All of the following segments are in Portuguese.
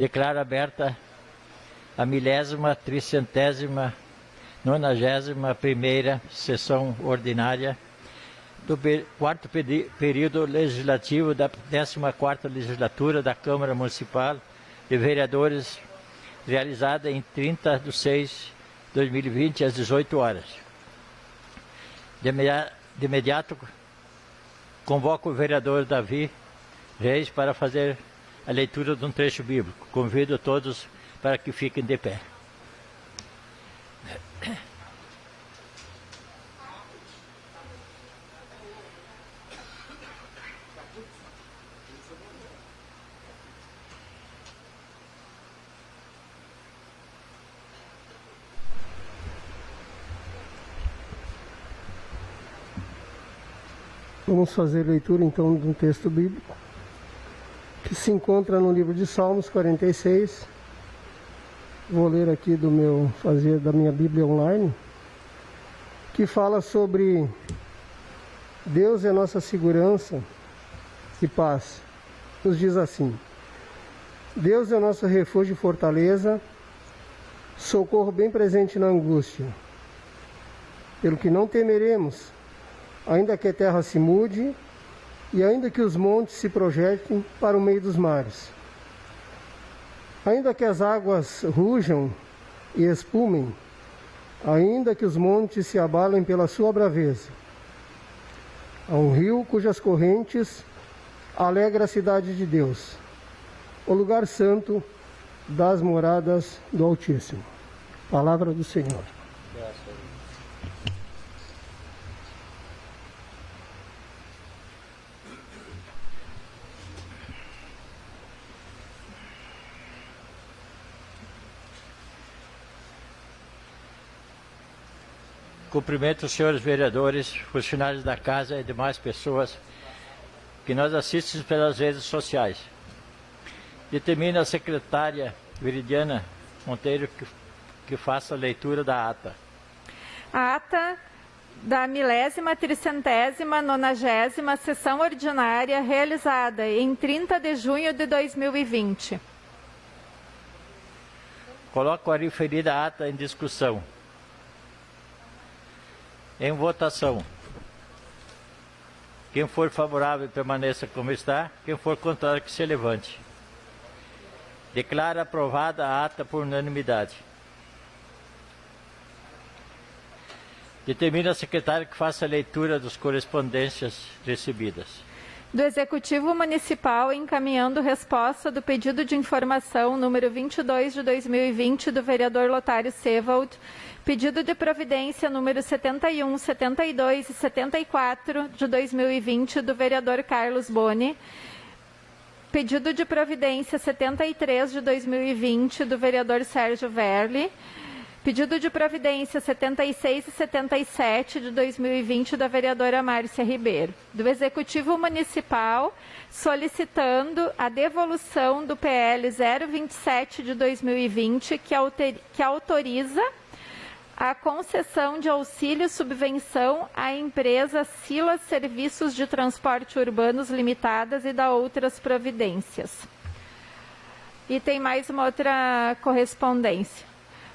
Declaro aberta a 10.391ª sessão ordinária do quarto período legislativo da 14ª legislatura da Câmara Municipal de Vereadores, realizada em 30/6/2020, às 18 horas. De imediato, convoco o vereador Davi Reis para fazer a leitura de um trecho bíblico. Convido a todos para que fiquem de pé. Vamos fazer leitura então de um texto bíblico que se encontra no livro de Salmos 46. Vou ler aqui da minha Bíblia online, que fala sobre Deus é nossa segurança e paz. Nos diz assim: Deus é o nosso refúgio e fortaleza, socorro bem presente na angústia. Pelo que não temeremos, ainda que a terra se mude, e ainda que os montes se projetem para o meio dos mares. Ainda que as águas rujam e espumem, ainda que os montes se abalem pela sua braveza. Há um rio cujas correntes alegra a cidade de Deus, o lugar santo das moradas do Altíssimo. Palavra do Senhor. Cumprimento os senhores vereadores, funcionários da casa e demais pessoas que nos assistem pelas redes sociais. Determina a secretária Viridiana Monteiro que faça a leitura da ata. A ata da 10.390ª sessão ordinária realizada em 30 de junho de 2020. Coloco a referida ata em discussão. Em votação. Quem for favorável, permaneça como está. Quem for contrário, que se levante. Declaro aprovada a ata por unanimidade. Determina a secretária que faça a leitura das correspondências recebidas. Do Executivo Municipal, encaminhando resposta do pedido de informação número 22 de 2020 do vereador Lotário Sewald, pedido de providência número 71, 72 e 74 de 2020 do vereador Carlos Boni, pedido de providência 73 de 2020 do vereador Sérgio Verli, pedido de providência 76 e 77 de 2020 da vereadora Márcia Ribeiro. Do Executivo Municipal, solicitando a devolução do PL 027 de 2020, que autoriza a concessão de auxílio-subvenção à empresa Silas Serviços de Transporte Urbanos Limitadas e da outras providências. E tem mais uma outra correspondência.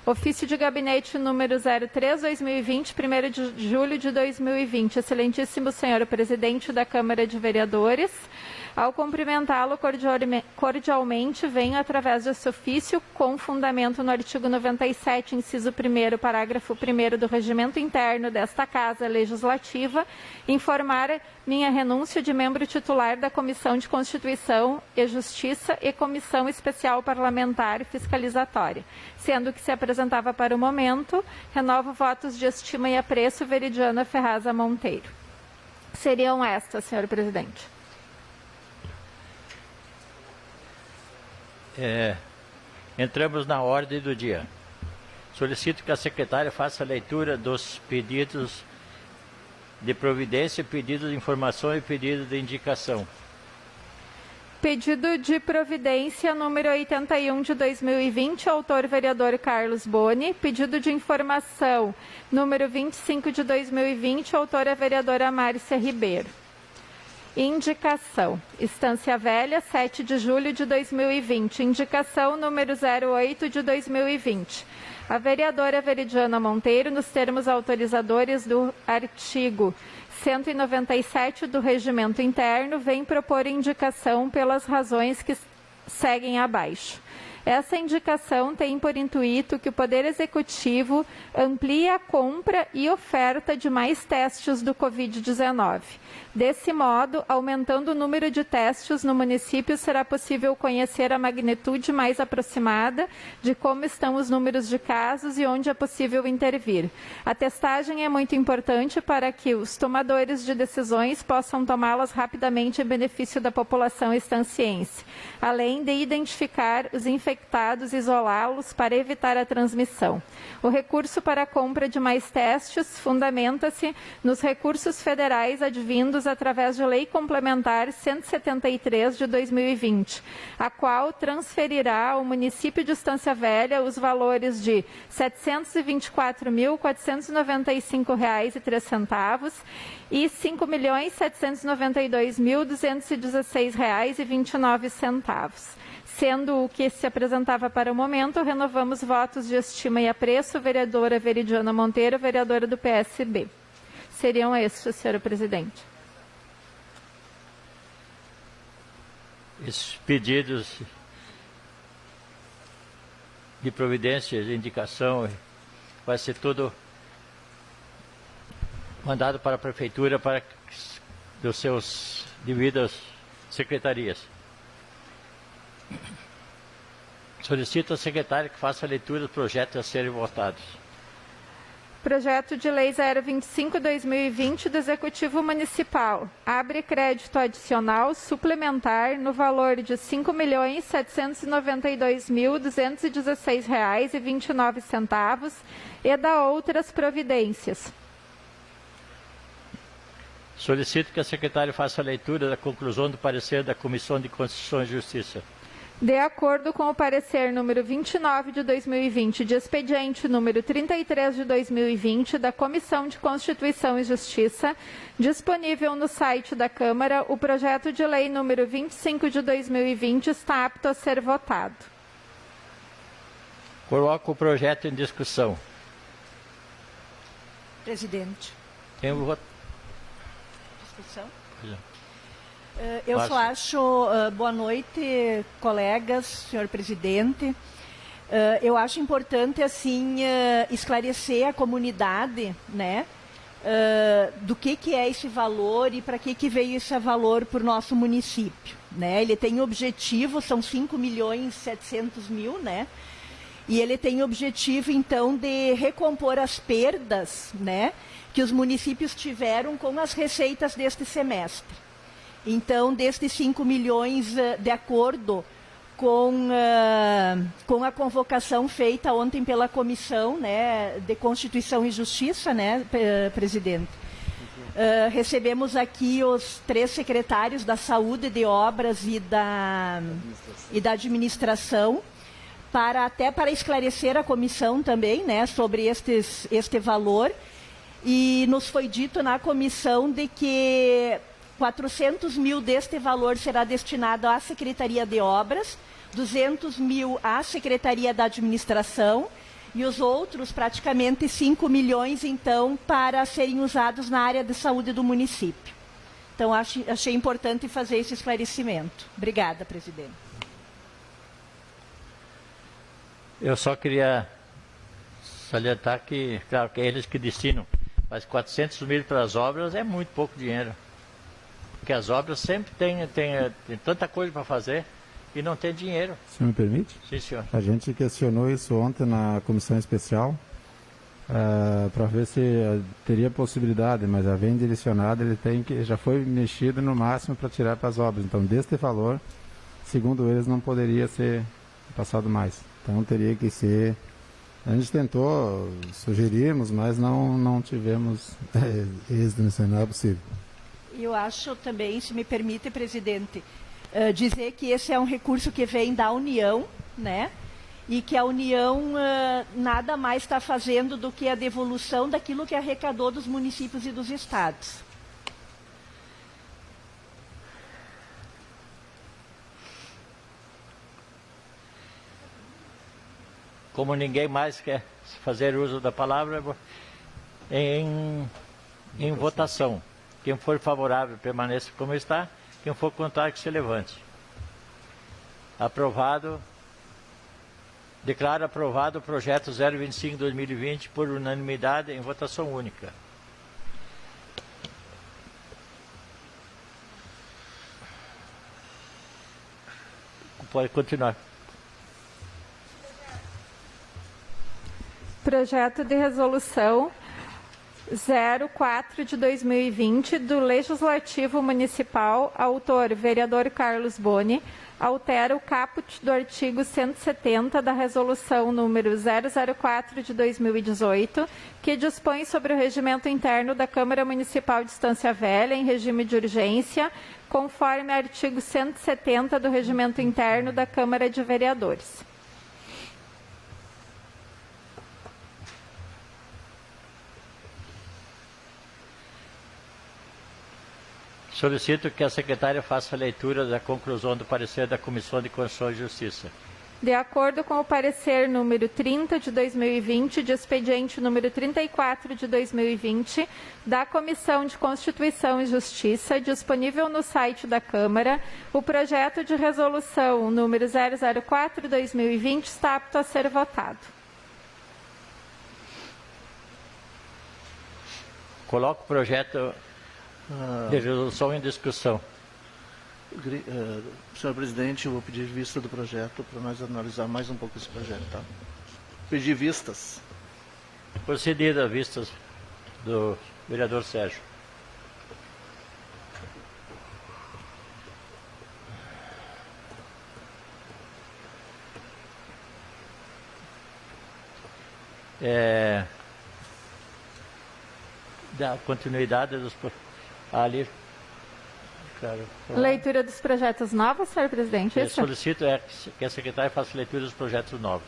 Ofício de gabinete número 03/2020, 1º de julho de 2020. Excelentíssimo senhor presidente da Câmara de Vereadores, ao cumprimentá-lo cordialmente, venho, através desse ofício, com fundamento no artigo 97, inciso 1º, parágrafo 1º do Regimento Interno desta Casa Legislativa, informar minha renúncia de membro titular da Comissão de Constituição e Justiça e Comissão Especial Parlamentar Fiscalizatória. Sendo que se apresentava para o momento, renovo votos de estima e apreço, Veridiana Ferraz Monteiro. Seriam estas, senhor presidente. Entramos na ordem do dia. Solicito que a secretária faça a leitura dos pedidos de providência, pedido de informação e pedido de indicação. Pedido de providência número 81 de 2020, autor vereador Carlos Boni. Pedido de informação número 25 de 2020, autora vereadora Márcia Ribeiro. Indicação. Estância Velha, 7 de julho de 2020. Indicação número 08 de 2020. A vereadora Veridiana Monteiro, nos termos autorizadores do artigo 197 do Regimento Interno, vem propor indicação pelas razões que seguem abaixo. Essa indicação tem por intuito que o Poder Executivo amplie a compra e oferta de mais testes do Covid-19. Desse modo, aumentando o número de testes no município, será possível conhecer a magnitude mais aproximada de como estão os números de casos e onde é possível intervir. A testagem é muito importante para que os tomadores de decisões possam tomá-las rapidamente em benefício da população estanciense, além de identificar os infectados e isolá-los para evitar a transmissão. O recurso para a compra de mais testes fundamenta-se nos recursos federais advindos através de Lei Complementar 173 de 2020, a qual transferirá ao município de Estância Velha os valores de R$ 724.495,03 e R$ 5.792.216,29. Sendo o que se apresentava para o momento, renovamos votos de estima e apreço, vereadora Veridiana Monteiro, vereadora do PSB. Seriam estes, senhora presidente. Esses pedidos de providência, de indicação, vai ser tudo mandado para a Prefeitura, para os seus devidas secretarias. Solicito ao secretário que faça a leitura dos projetos a serem votados. Projeto de Lei 025/2020 do Executivo Municipal. Abre crédito adicional suplementar no valor de R$ 5.792.216,29 e da outras providências. Solicito que a secretária faça a leitura da conclusão do parecer da Comissão de Constituição e Justiça. De acordo com o parecer número 29 de 2020, de expediente número 33 de 2020 da Comissão de Constituição e Justiça, disponível no site da Câmara, o projeto de lei número 25 de 2020 está apto a ser votado. Coloco o projeto em discussão. Presidente. Tem o voto. Discussão? Pois é. Eu só acho, boa noite, colegas, senhor presidente. Eu acho importante, assim, esclarecer a comunidade, né, do que é esse valor e para que veio esse valor para o nosso município, né? Ele tem objetivo, são 5.700.000, né? E ele tem objetivo, então, de recompor as perdas, né, que os municípios tiveram com as receitas deste semestre. Então, destes 5 milhões, de acordo com a convocação feita ontem pela Comissão, né, de Constituição e Justiça, né, presidente, recebemos aqui os 3 secretários da Saúde, de Obras e da Administração, para esclarecer a comissão também, né, sobre este valor. E nos foi dito na comissão de que 400 mil deste valor será destinado à Secretaria de Obras, 200 mil à Secretaria da Administração e os outros, praticamente 5 milhões, então, para serem usados na área de saúde do município. Então, achei importante fazer esse esclarecimento. Obrigada, presidente. Eu só queria salientar que, claro, que é eles que destinam, mas 400 mil para as obras é muito pouco dinheiro. Porque as obras sempre tem tanta coisa para fazer e não tem dinheiro. O senhor me permite? Sim, senhor. A gente questionou isso ontem na comissão especial para ver se teria possibilidade, mas já vem direcionado, já foi mexido no máximo para tirar para as obras. Então, deste valor, segundo eles, não poderia ser passado mais. Então, teria que ser... A gente tentou, sugerimos, mas não tivemos êxito nisso, não é possível. Eu acho também, se me permite, presidente, dizer que esse é um recurso que vem da União, né? E que a União nada mais está fazendo do que a devolução daquilo que arrecadou dos municípios e dos estados. como ninguém mais quer fazer uso da palavra, em votação. Quem for favorável permaneça como está, quem for contrário que se levante. Aprovado. Declaro aprovado o projeto 025/2020 por unanimidade em votação única. Pode continuar. Projeto de resolução 04 de 2020 do Legislativo Municipal, autor vereador Carlos Boni, altera o caput do artigo 170 da resolução número 004 de 2018, que dispõe sobre o regimento interno da Câmara Municipal de Estância Velha em regime de urgência, conforme artigo 170 do regimento interno da Câmara de Vereadores. Solicito que a secretária faça a leitura da conclusão do parecer da Comissão de Constituição e Justiça. De acordo com o parecer número 30 de 2020, de expediente número 34 de 2020, da Comissão de Constituição e Justiça, disponível no site da Câmara, o projeto de resolução número 004/2020 está apto a ser votado. Coloco o projeto de resolução em discussão. Senhor presidente, eu vou pedir vista do projeto para nós analisar mais um pouco esse projeto, tá? Pedir vistas. Procedida a vistas do vereador Sérgio. Da continuidade dos... Ali... Claro, Leitura dos projetos novos, senhor presidente? eu Isso? solicito que a secretária faça leitura dos projetos novos.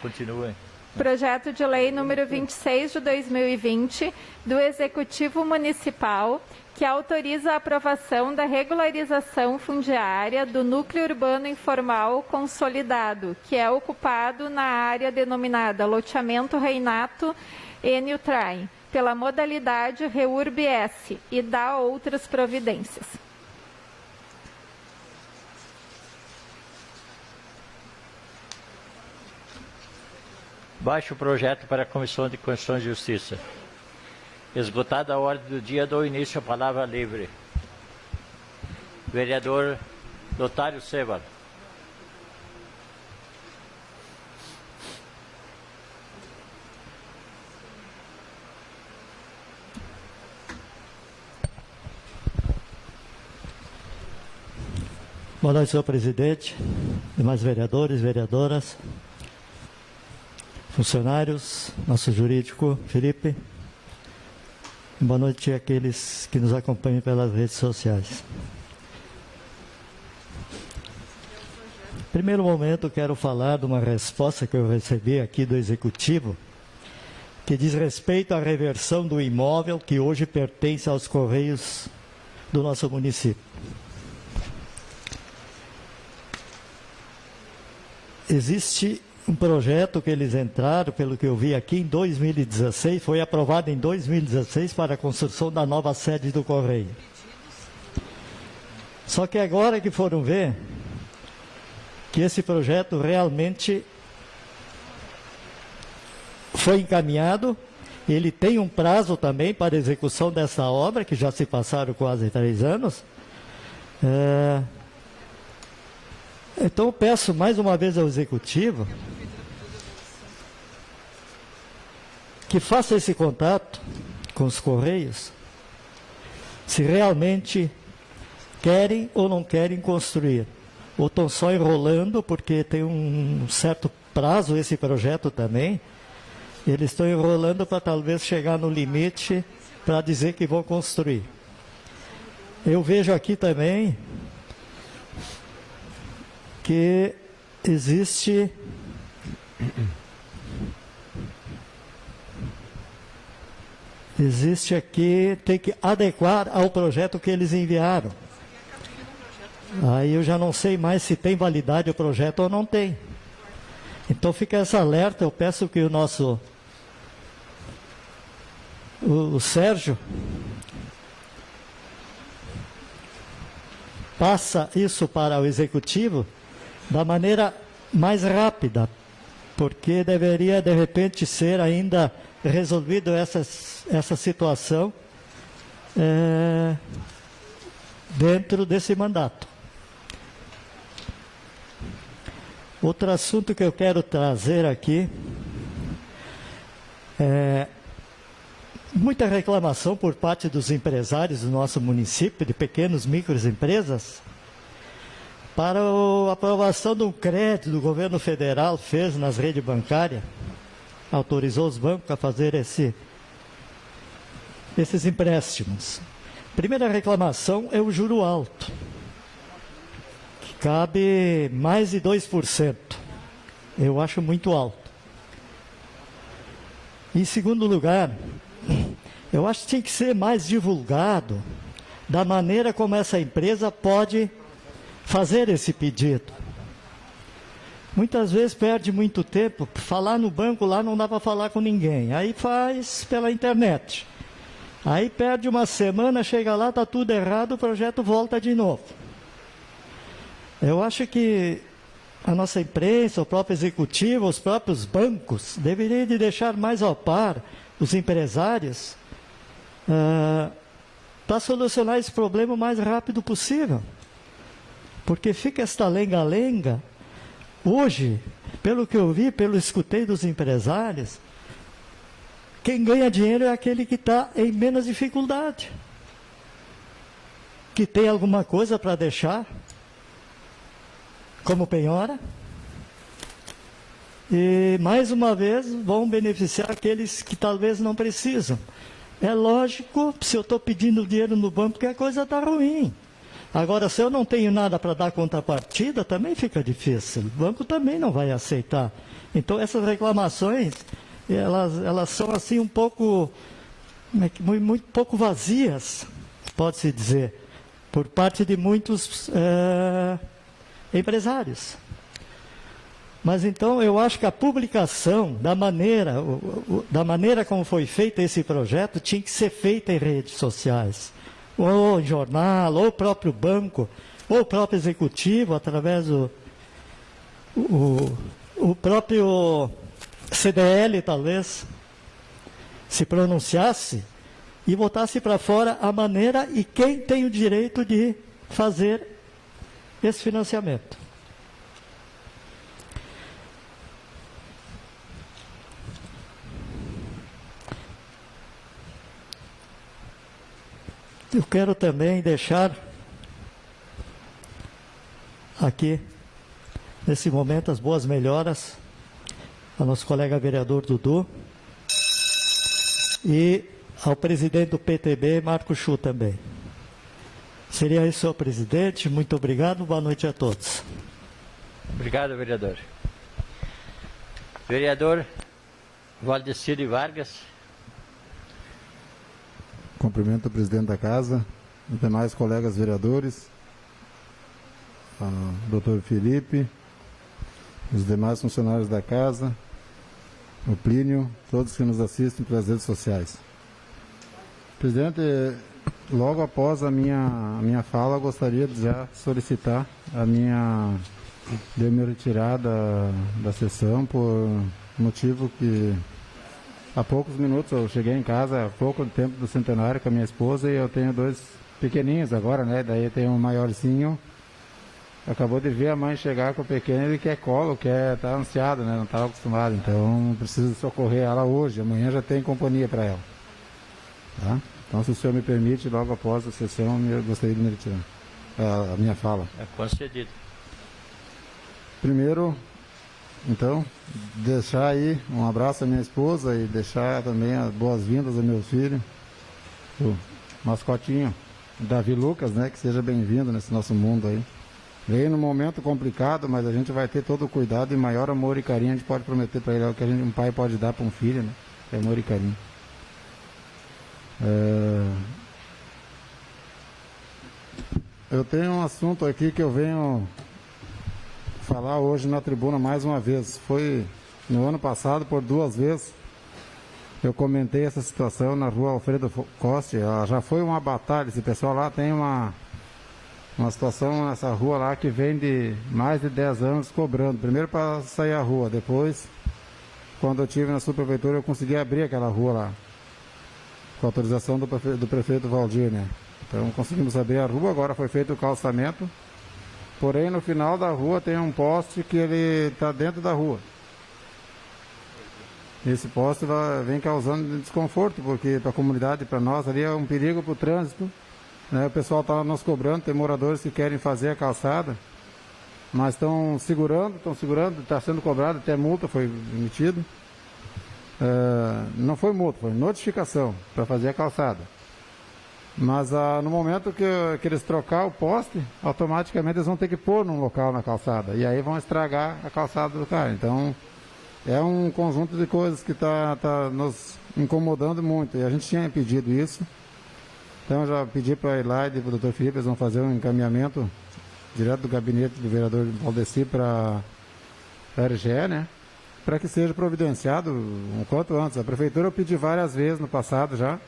Continuem. Projeto de lei número 26 de 2020 do Executivo Municipal, que autoriza a aprovação da regularização fundiária do núcleo urbano informal consolidado, que é ocupado na área denominada Loteamento Reinato Enio Trai, pela modalidade REURB-S, e dá outras providências. Baixo o projeto para a Comissão de Constituição e Justiça. Esgotada a ordem do dia, dou início à palavra livre. Vereador Lotário Seva. Boa noite, senhor presidente, demais vereadores, vereadoras, funcionários, nosso jurídico, Felipe. Boa noite àqueles que nos acompanham pelas redes sociais. Em primeiro momento, quero falar de uma resposta que eu recebi aqui do Executivo, que diz respeito à reversão do imóvel que hoje pertence aos Correios do nosso município. Existe um projeto que eles entraram, pelo que eu vi aqui, em 2016, foi aprovado em 2016 para a construção da nova sede do Correio. Só que agora que foram ver que esse projeto realmente foi encaminhado, ele tem um prazo também para execução dessa obra, que já se passaram quase 3 anos. Então eu peço mais uma vez ao Executivo que faça esse contato com os Correios, se realmente querem ou não querem construir, ou estão só enrolando, porque tem um certo prazo esse projeto também, eles estão enrolando para talvez chegar no limite para dizer que vão construir. Eu vejo aqui também que existe aqui, tem que adequar ao projeto que eles enviaram. Aí eu já não sei mais se tem validade o projeto ou não tem. Então fica essa alerta, eu peço que o Sérgio passa isso para o Executivo da maneira mais rápida, porque deveria, de repente, ser ainda resolvido essa situação dentro desse mandato. Outro assunto que eu quero trazer aqui é muita reclamação por parte dos empresários do nosso município, de pequenas microempresas, para a aprovação de um crédito do governo federal fez nas redes bancárias, autorizou os bancos a fazer esses empréstimos. Primeira reclamação é o juro alto, que cabe mais de 2%. Eu acho muito alto. Em segundo lugar, eu acho que tinha que ser mais divulgado da maneira como essa empresa pode fazer esse pedido. Muitas vezes perde muito tempo, falar no banco lá não dá para falar com ninguém, aí faz pela internet. Aí perde uma semana, chega lá, está tudo errado, o projeto volta de novo. Eu acho que a nossa imprensa, o próprio executivo, os próprios bancos, deveriam de deixar mais ao par os empresários para solucionar esse problema o mais rápido possível. Porque fica esta lenga-lenga. Hoje, pelo que eu vi, pelo que escutei dos empresários, quem ganha dinheiro é aquele que está em menos dificuldade, que tem alguma coisa para deixar, como penhora, e mais uma vez vão beneficiar aqueles que talvez não precisam. É lógico, se eu estou pedindo dinheiro no banco, que a coisa está ruim. Agora, se eu não tenho nada para dar contrapartida, também fica difícil. O banco também não vai aceitar. Então, essas reclamações, elas são assim um pouco, muito pouco vazias, pode-se dizer, por parte de muitos empresários. Mas então eu acho que a publicação da maneira como foi feito esse projeto tinha que ser feita em redes sociais, ou em jornal, ou o próprio banco, ou o próprio executivo, através do o próprio CDL, talvez, se pronunciasse e botasse para fora a maneira e quem tem o direito de fazer esse financiamento. Eu quero também deixar aqui, nesse momento, as boas melhoras ao nosso colega vereador Dudu e ao presidente do PTB, Marco Chu, também. Seria isso, senhor presidente. Muito obrigado. Boa noite a todos. Obrigado, vereador. Vereador Valdecir Vargas. Cumprimento o presidente da casa, os demais colegas vereadores, doutor Felipe, os demais funcionários da casa, o Plínio, todos que nos assistem pelas redes sociais. Presidente, logo após a minha fala, eu gostaria de já solicitar de me retirar da sessão por motivo que há poucos minutos eu cheguei em casa, há pouco tempo do centenário com a minha esposa e eu tenho 2 pequeninhos agora, né? Daí tem um maiorzinho, acabou de ver a mãe chegar com o pequeno, ele quer colo, tá ansiado, né? Não estava acostumado, então preciso socorrer ela hoje, amanhã já tem companhia para ela. Tá? Então, se o senhor me permite, logo após a sessão, eu gostaria de me retirar a minha fala. É concedido. Primeiro, então, deixar aí um abraço à minha esposa e deixar também as boas-vindas ao meu filho, o mascotinho Davi Lucas, né? Que seja bem-vindo nesse nosso mundo aí. Veio num momento complicado, mas a gente vai ter todo o cuidado e maior amor e carinho a gente pode prometer para ele, é o que um pai pode dar para um filho, né? É amor e carinho. Eu tenho um assunto aqui que eu venho falar hoje na tribuna mais uma vez. Foi no ano passado, por 2 vezes, eu comentei essa situação na rua Alfredo Costa. Já foi uma batalha. Esse pessoal lá tem uma situação nessa rua lá que vem de mais de 10 anos cobrando. Primeiro para sair a rua, depois, quando eu estive na subprefeitura, eu consegui abrir aquela rua lá, com autorização do prefeito Valdir, né? Então conseguimos abrir a rua, agora foi feito o calçamento. Porém, no final da rua tem um poste que ele está dentro da rua. Esse poste vem causando desconforto, porque para a comunidade, para nós, ali é um perigo para o trânsito. Né? O pessoal está nos cobrando, tem moradores que querem fazer a calçada, mas estão segurando, está sendo cobrado, até multa foi emitida. Não foi multa, foi notificação para fazer a calçada. Mas no momento que eles trocar o poste, automaticamente eles vão ter que pôr num local na calçada. E aí vão estragar a calçada do cara. Então, é um conjunto de coisas que está nos incomodando muito. E a gente tinha pedido isso. Então, eu já pedi para a Elaide e para o Dr. Felipe, eles vão fazer um encaminhamento direto do gabinete do vereador Valdeci para a RGE, né? Para que seja providenciado um quanto antes. A prefeitura eu pedi várias vezes no passado já,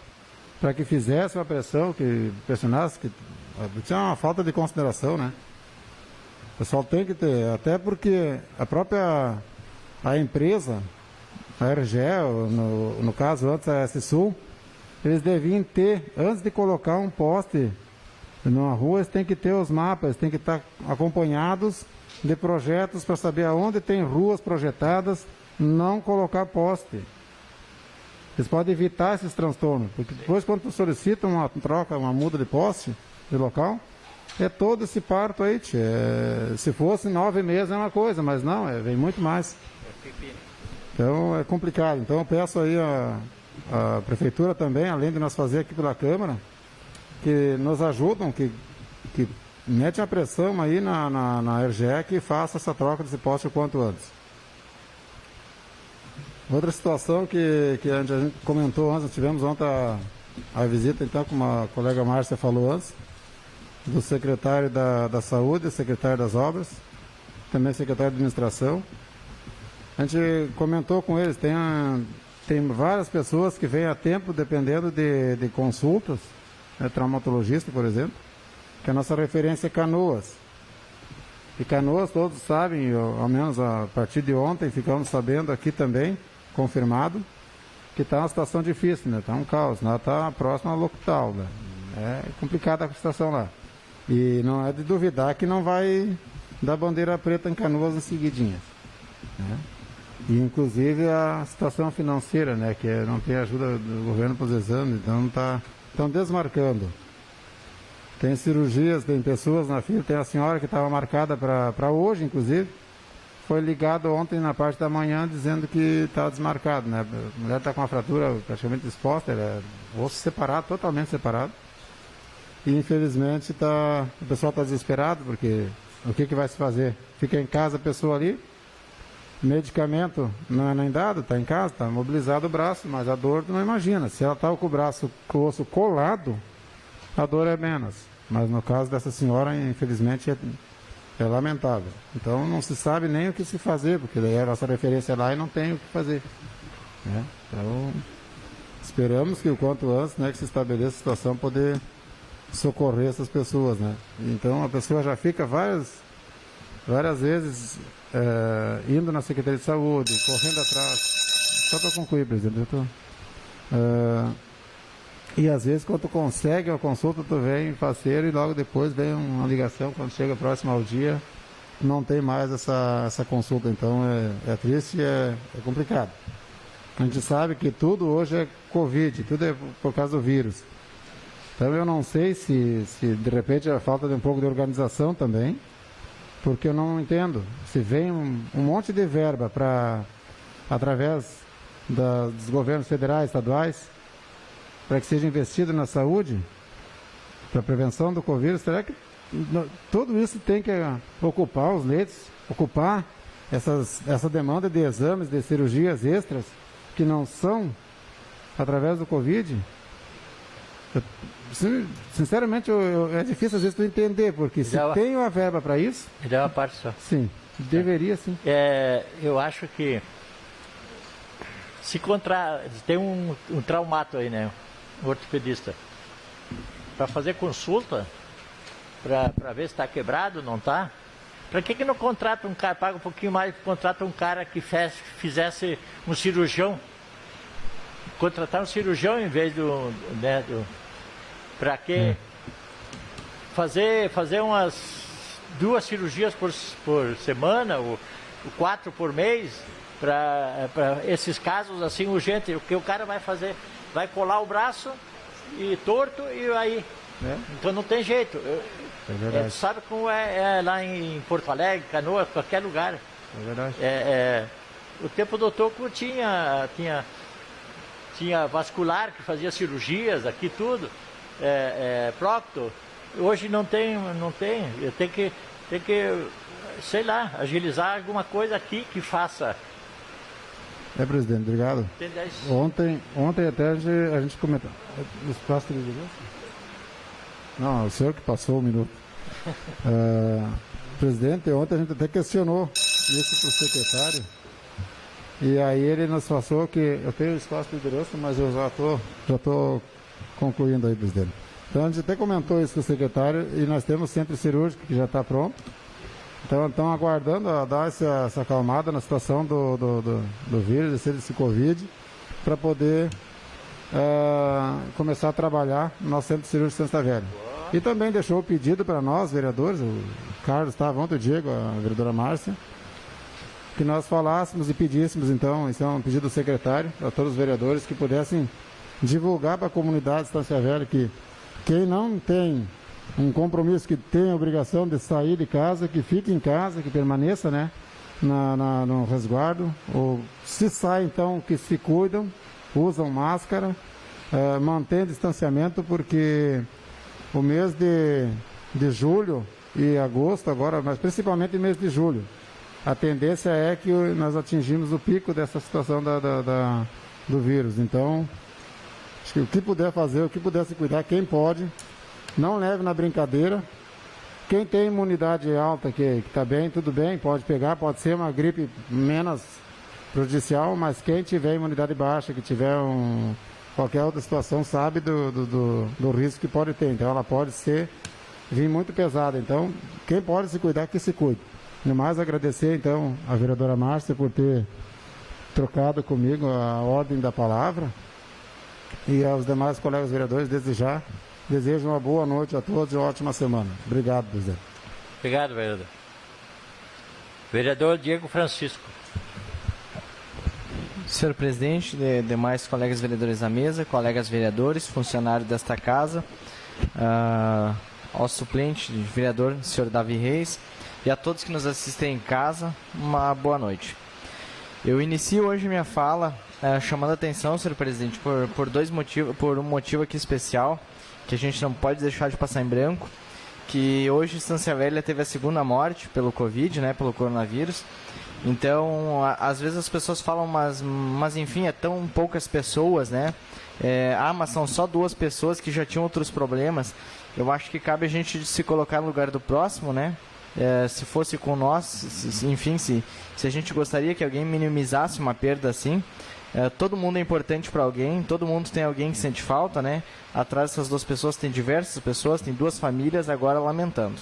para que fizesse uma pressão, que pressionasse, que tinha uma falta de consideração, né? O pessoal tem que ter, até porque a empresa, a RGE, no caso antes a S-Sul, eles deviam ter, antes de colocar um poste numa rua, eles têm que ter os mapas, têm que estar acompanhados de projetos para saber aonde tem ruas projetadas, não colocar poste. Eles podem evitar esses transtornos, porque depois quando tu solicita uma troca, uma muda de poste de local, é todo esse parto aí, se fosse 9 meses é uma coisa, mas não, vem muito mais. Então é complicado. Então eu peço aí a prefeitura também, além de nós fazer aqui pela Câmara, que nos ajudam, que mete a pressão aí na RGE que faça essa troca desse poste o quanto antes. Outra situação que a gente comentou antes, tivemos ontem a visita, então, como a colega Márcia falou antes, do secretário da Saúde, secretário das Obras, também secretário de Administração. A gente comentou com eles, tem várias pessoas que vêm a tempo, dependendo de consultas, né, traumatologista, por exemplo, que a nossa referência é Canoas. E Canoas, todos sabem, ao menos a partir de ontem, ficamos sabendo aqui também, confirmado, que está uma situação difícil, né? Está um caos, né? Está próximo ao local, né? É complicada a situação lá. E não é de duvidar que não vai dar bandeira preta em Canoas em seguidinha, né? E inclusive a situação financeira, né? Que não tem ajuda do governo para os exames, então estão desmarcando. Tem cirurgias, tem pessoas na fila, tem a senhora que estava marcada para hoje, inclusive, foi ligado ontem na parte da manhã dizendo que está desmarcado, né? A mulher está com uma fratura praticamente exposta, osso separado, totalmente separado. E infelizmente o pessoal está desesperado, porque o que vai se fazer? Fica em casa a pessoa ali, medicamento não é nem dado, está em casa, está mobilizado o braço, mas a dor tu não imagina. Se ela está com com o osso colado, a dor é menos. Mas no caso dessa senhora, infelizmente, é lamentável. Então não se sabe nem o que se fazer, porque daí a nossa referência lá e não tem o que fazer, né? Então esperamos que o quanto antes, né, que se estabeleça a situação, poder socorrer essas pessoas, né? Então a pessoa já fica várias vezes indo na Secretaria de Saúde, correndo atrás. Só para concluir, presidente. E às vezes quando tu consegue a consulta, tu vem faceiro e logo depois vem uma ligação, quando chega próximo ao dia, não tem mais essa consulta. Então é triste e é complicado. A gente sabe que tudo hoje é Covid, tudo é por causa do vírus. Então eu não sei se de repente é falta de um pouco de organização também, porque eu não entendo. Se vem um monte de verba através dos governos federais, estaduais, para que seja investido na saúde, para a prevenção do Covid, será que tudo isso tem que ocupar os leitos, ocupar essa demanda de exames, de cirurgias extras, que não são através do Covid? Sinceramente, é difícil às vezes tu entender, porque se tem uma verba para isso... Me dá uma parte só. Sim. Deveria, sim. Eu acho que se tem um traumato aí, né? Um ortopedista. Para fazer consulta, para ver se está quebrado, não está. Para que não contrata um cara, paga um pouquinho mais, contrata um cara que fizesse um cirurgião? Contratar um cirurgião em vez para que fazer umas 2 cirurgias por semana, ou 4 por mês, para esses casos assim urgentes. O que o cara vai fazer? Vai colar o braço e torto e aí. Então não tem jeito. É verdade. Sabe como é lá em Porto Alegre, Canoas, qualquer lugar. É verdade. O tempo do Toco tinha vascular que fazia cirurgias aqui tudo, procto. Hoje não tem. Tem que, sei lá, agilizar alguma coisa aqui que faça. Presidente, obrigado. Tem 10. Ontem até a gente comentou. Espaço de Não, o senhor que passou 1 minuto. Presidente, ontem a gente até questionou isso para o secretário. E aí ele nos passou que eu tenho espaço de liderança, mas eu já estou concluindo aí, presidente. Então a gente até comentou isso com o secretário e nós temos centro cirúrgico que já está pronto. Então estão aguardando a dar essa acalmada na situação do vírus, desse Covid, para poder começar a trabalhar no nosso centro cirúrgico de Santa Velha. E também deixou o pedido para nós, vereadores, o Carlos estava ontem, o Diego, a vereadora Márcia, que nós falássemos e pedíssemos, então, isso é um pedido do secretário, para todos os vereadores, que pudessem divulgar para a comunidade de Estância Velha que quem não tem um compromisso, que tem a obrigação de sair de casa, que fique em casa, que permaneça, né, no resguardo, ou se sai, então, que se cuidam, usam máscara, mantém distanciamento, porque o mês de julho e agosto agora, mas principalmente o mês de julho, a tendência é que nós atingimos o pico dessa situação do vírus. Então, acho que o que puder fazer, o que puder se cuidar, quem pode, não leve na brincadeira. Quem tem imunidade alta, que está bem, tudo bem, pode pegar, pode ser uma gripe menos prejudicial, mas quem tiver imunidade baixa, que tiver qualquer outra situação, sabe do risco que pode ter. Então ela pode vir muito pesada. Então, quem pode se cuidar, que se cuide. No mais, agradecer então a vereadora Márcia por ter trocado comigo a ordem da palavra e aos demais colegas vereadores, desde já, desejo uma boa noite a todos e uma ótima semana. Obrigado, presidente. Obrigado, vereador. Vereador Diego Francisco. Senhor presidente, demais colegas vereadores da mesa, colegas vereadores, funcionários desta casa, ao suplente de vereador, senhor Davi Reis, e a todos que nos assistem em casa, uma boa noite. Eu inicio hoje minha fala chamando a atenção, senhor presidente, por 2 motivos, por um motivo aqui especial, que a gente não pode deixar de passar em branco, que hoje Estância Velha teve a 2ª morte pelo Covid, né, pelo coronavírus. Então, às vezes as pessoas falam, mas enfim, é tão poucas pessoas, né? Mas são só 2 pessoas que já tinham outros problemas. Eu acho que cabe a gente se colocar no lugar do próximo, né? Se fosse com nós, enfim, se a gente gostaria que alguém minimizasse uma perda assim, todo mundo é importante para alguém, todo mundo tem alguém que sente falta, né? Atrás dessas 2 pessoas tem diversas pessoas, tem 2 famílias agora lamentando.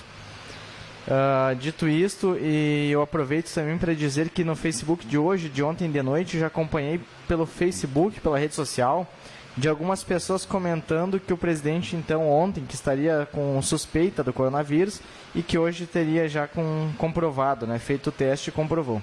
Dito isto, e eu aproveito também para dizer que no Facebook de hoje, de ontem de noite, já acompanhei pelo Facebook, pela rede social, de algumas pessoas comentando que o presidente, então, ontem, que estaria com suspeita do coronavírus e que hoje teria já comprovado, né, feito o teste e comprovou.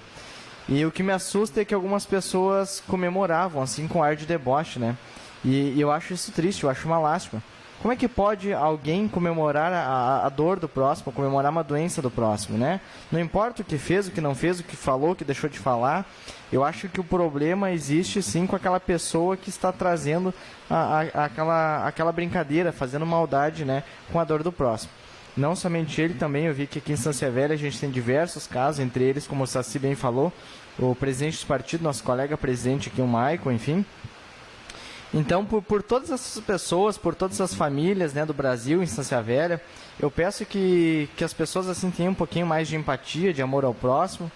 E o que me assusta é que algumas pessoas comemoravam, assim, com ar de deboche, né? E eu acho isso triste, eu acho uma lástima. Como é que pode alguém comemorar a dor do próximo, comemorar uma doença do próximo, né? Não importa o que fez, o que não fez, o que falou, o que deixou de falar. Eu acho que o problema existe sim com aquela pessoa que está trazendo aquela brincadeira, fazendo maldade, né, com a dor do próximo. Não somente ele, também eu vi que aqui em Estância Velha a gente tem diversos casos, entre eles, como o Saci bem falou, o presidente do partido, nosso colega presidente aqui, o Maicon, enfim. Então, por todas essas pessoas, por todas as famílias, né, do Brasil, em Estância Velha, eu peço que as pessoas assim tenham um pouquinho mais de empatia, de amor ao próximo.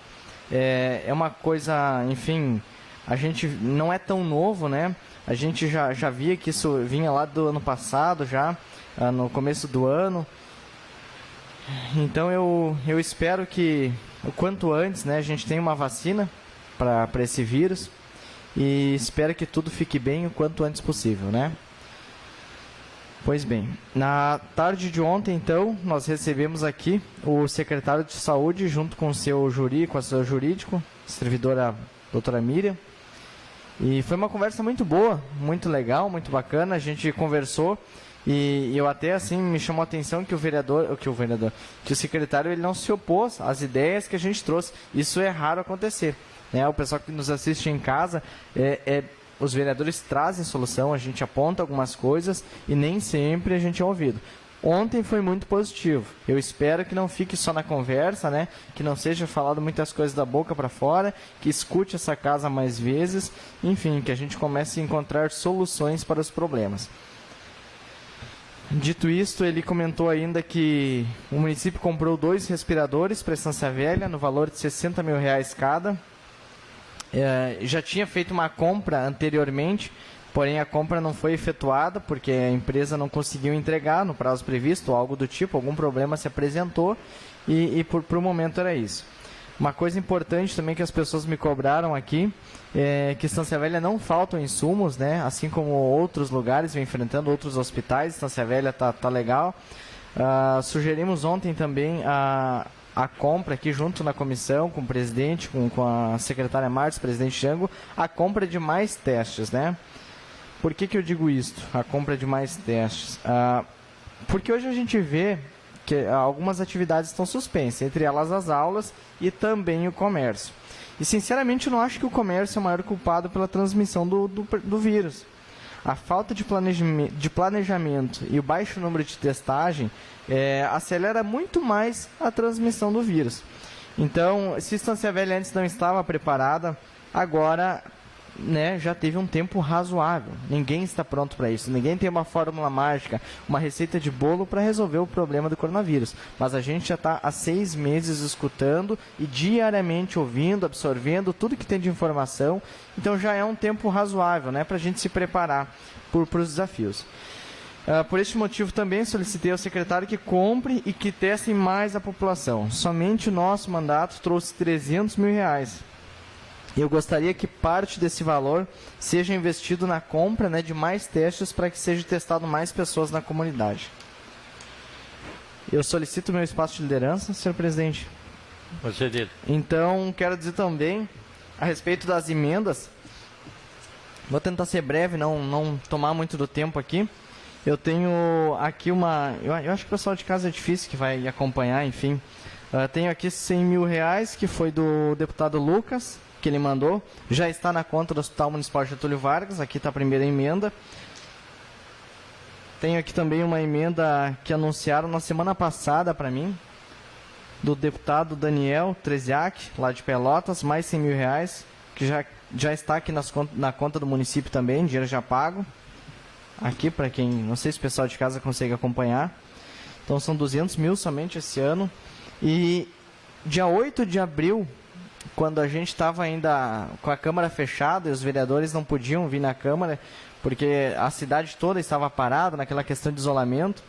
É uma coisa, enfim, a gente não é tão novo, né? A gente já via que isso vinha lá do ano passado, já no começo do ano. Então eu espero que o quanto antes, né, a gente tenha uma vacina para esse vírus e espero que tudo fique bem o quanto antes possível, né? Pois bem, na tarde de ontem, então, nós recebemos aqui o secretário de Saúde junto com o seu jurídico, servidora doutora Miriam. E foi uma conversa muito boa, muito legal, muito bacana. A gente conversou e eu até assim me chamou a atenção que o secretário ele não se opôs às ideias que a gente trouxe. Isso é raro acontecer, né? O pessoal que nos assiste em casa os vereadores trazem solução, a gente aponta algumas coisas e nem sempre a gente é ouvido. Ontem foi muito positivo. Eu espero que não fique só na conversa, né? Que não seja falado muitas coisas da boca para fora, que escute essa casa mais vezes, enfim, que a gente comece a encontrar soluções para os problemas. Dito isto, ele comentou ainda que o município comprou 2 respiradores para a Estância Velha, no valor de R$60 mil cada. Já tinha feito uma compra anteriormente, porém a compra não foi efetuada porque a empresa não conseguiu entregar no prazo previsto, ou algo do tipo, algum problema se apresentou e por um momento era isso. Uma coisa importante também que as pessoas me cobraram aqui é que Estância Velha não faltam insumos, né? Assim como outros lugares vem enfrentando, outros hospitais, Estância Velha tá legal. Sugerimos ontem também a compra aqui junto na comissão, com o presidente, com a secretária Martins, presidente Jango, a compra de mais testes, né? Por que eu digo isto, a compra de mais testes? Porque hoje a gente vê que algumas atividades estão suspensas, entre elas as aulas e também o comércio. E sinceramente eu não acho que o comércio é o maior culpado pela transmissão do vírus. A falta de planejamento e o baixo número de testagem acelera muito mais a transmissão do vírus. Então, se Estância Velha antes não estava preparada, agora, né, já teve um tempo razoável. Ninguém está pronto para isso. Ninguém tem uma fórmula mágica, uma receita de bolo para resolver o problema do coronavírus. Mas a gente já está há 6 meses escutando e diariamente ouvindo, absorvendo tudo que tem de informação. Então já é um tempo razoável, né, para a gente se preparar para os desafios. Por este motivo também solicitei ao secretário que compre e que teste mais a população. Somente o nosso mandato trouxe R$300 mil. Eu gostaria que parte desse valor seja investido na compra, né, de mais testes para que seja testado mais pessoas na comunidade. Eu solicito meu espaço de liderança, senhor presidente. Concedido. Então, quero dizer também, a respeito das emendas, vou tentar ser breve, não tomar muito do tempo aqui. Eu tenho aqui eu acho que o pessoal de casa é difícil que vai acompanhar, enfim. Tenho aqui R$100 mil, que foi do deputado Lucas, que ele mandou, já está na conta do Hospital Municipal Getúlio Vargas, aqui está a primeira emenda. Tenho aqui também uma emenda que anunciaram na semana passada para mim, do deputado Daniel Treziak, lá de Pelotas, mais R$100 mil, que já está aqui na conta do município também, dinheiro já pago. Aqui, para quem, não sei se o pessoal de casa consegue acompanhar. Então são R$200 mil somente esse ano. E dia 8 de abril, quando a gente estava ainda com a Câmara fechada e os vereadores não podiam vir na Câmara, porque a cidade toda estava parada naquela questão de isolamento,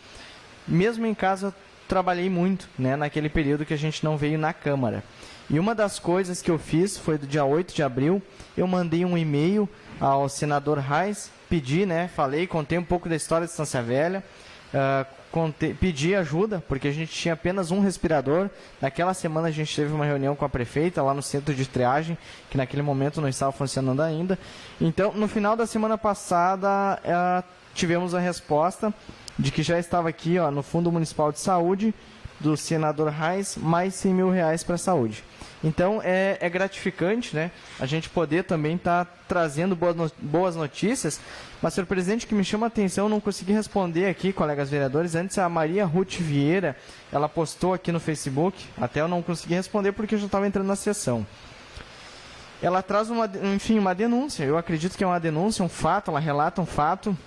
mesmo em casa eu trabalhei muito, né, naquele período que a gente não veio na Câmara. E uma das coisas que eu fiz foi do dia 8 de abril, eu mandei um e-mail ao senador Reis, pedi, né, contei um pouco da história de Estância Velha, pedi ajuda, porque a gente tinha apenas um respirador. Naquela semana a gente teve uma reunião com a prefeita lá no centro de triagem, que naquele momento não estava funcionando ainda. Então, no final da semana passada, tivemos a resposta de que já estava aqui, no Fundo Municipal de Saúde, do senador Reis, mais R$100 mil para a saúde. Então, é gratificante, né, a gente poder também estar trazendo boas notícias. Mas, senhor presidente, que me chama a atenção, eu não consegui responder aqui, colegas vereadores. Antes, a Maria Ruth Vieira, ela postou aqui no Facebook, até eu não consegui responder porque eu já estava entrando na sessão. ela traz uma denúncia. Eu acredito que é uma denúncia, um fato, ela relata um fato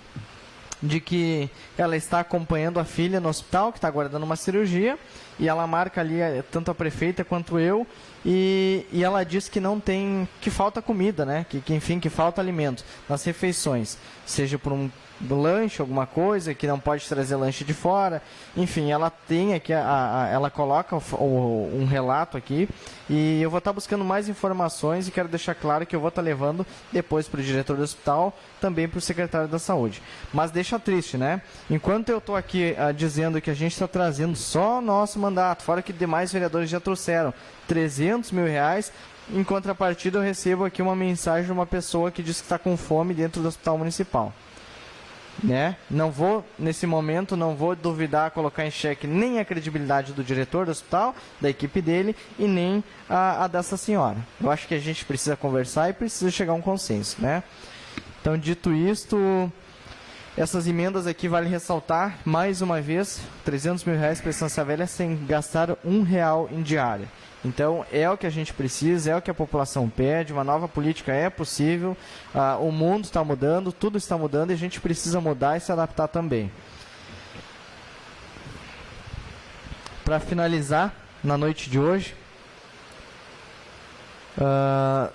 de que ela está acompanhando a filha no hospital, que está aguardando uma cirurgia, e ela marca ali, tanto a prefeita quanto eu, e ela diz que não tem, que falta comida, né? Que falta alimento nas refeições, seja por um lanche, alguma coisa, que não pode trazer lanche de fora. Enfim, ela tem aqui, ela coloca um relato aqui, e eu vou estar buscando mais informações e quero deixar claro que eu vou estar levando depois para o diretor do hospital, também para o secretário da saúde. Mas deixa triste, né? Enquanto eu estou aqui dizendo que a gente está trazendo só nosso mandato, fora que demais vereadores já trouxeram 300 mil reais, em contrapartida eu recebo aqui uma mensagem de uma pessoa que diz que está com fome dentro do hospital municipal. Né? Não vou, nesse momento, não vou duvidar, colocar em xeque nem a credibilidade do diretor do hospital, da equipe dele, e nem a dessa senhora. Eu acho que a gente precisa conversar e precisa chegar a um consenso, né? Então, dito isto, essas emendas aqui vale ressaltar, mais uma vez, 300 mil reais para a Estância Velha sem gastar R$1 em diária. Então, é o que a gente precisa, é o que a população pede, uma nova política é possível, o mundo está mudando, tudo está mudando e a gente precisa mudar e se adaptar também. Para finalizar, na noite de hoje,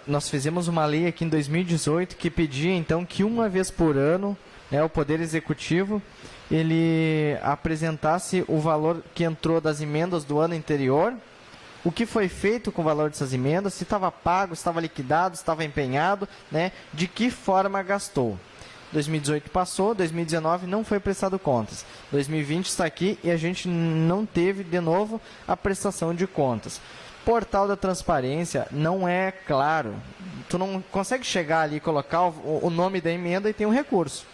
nós fizemos uma lei aqui em 2018 que pedia, então, que uma vez por ano, o Poder Executivo ele apresentasse o valor que entrou das emendas do ano anterior, o que foi feito com o valor dessas emendas, se estava pago, se estava liquidado, se estava empenhado, né, de que forma gastou. 2018 passou, 2019 não foi prestado contas. 2020 está aqui e a gente não teve, de novo, a prestação de contas. Portal da transparência não é claro. Tu não consegue chegar ali e colocar o nome da emenda e tem um recurso.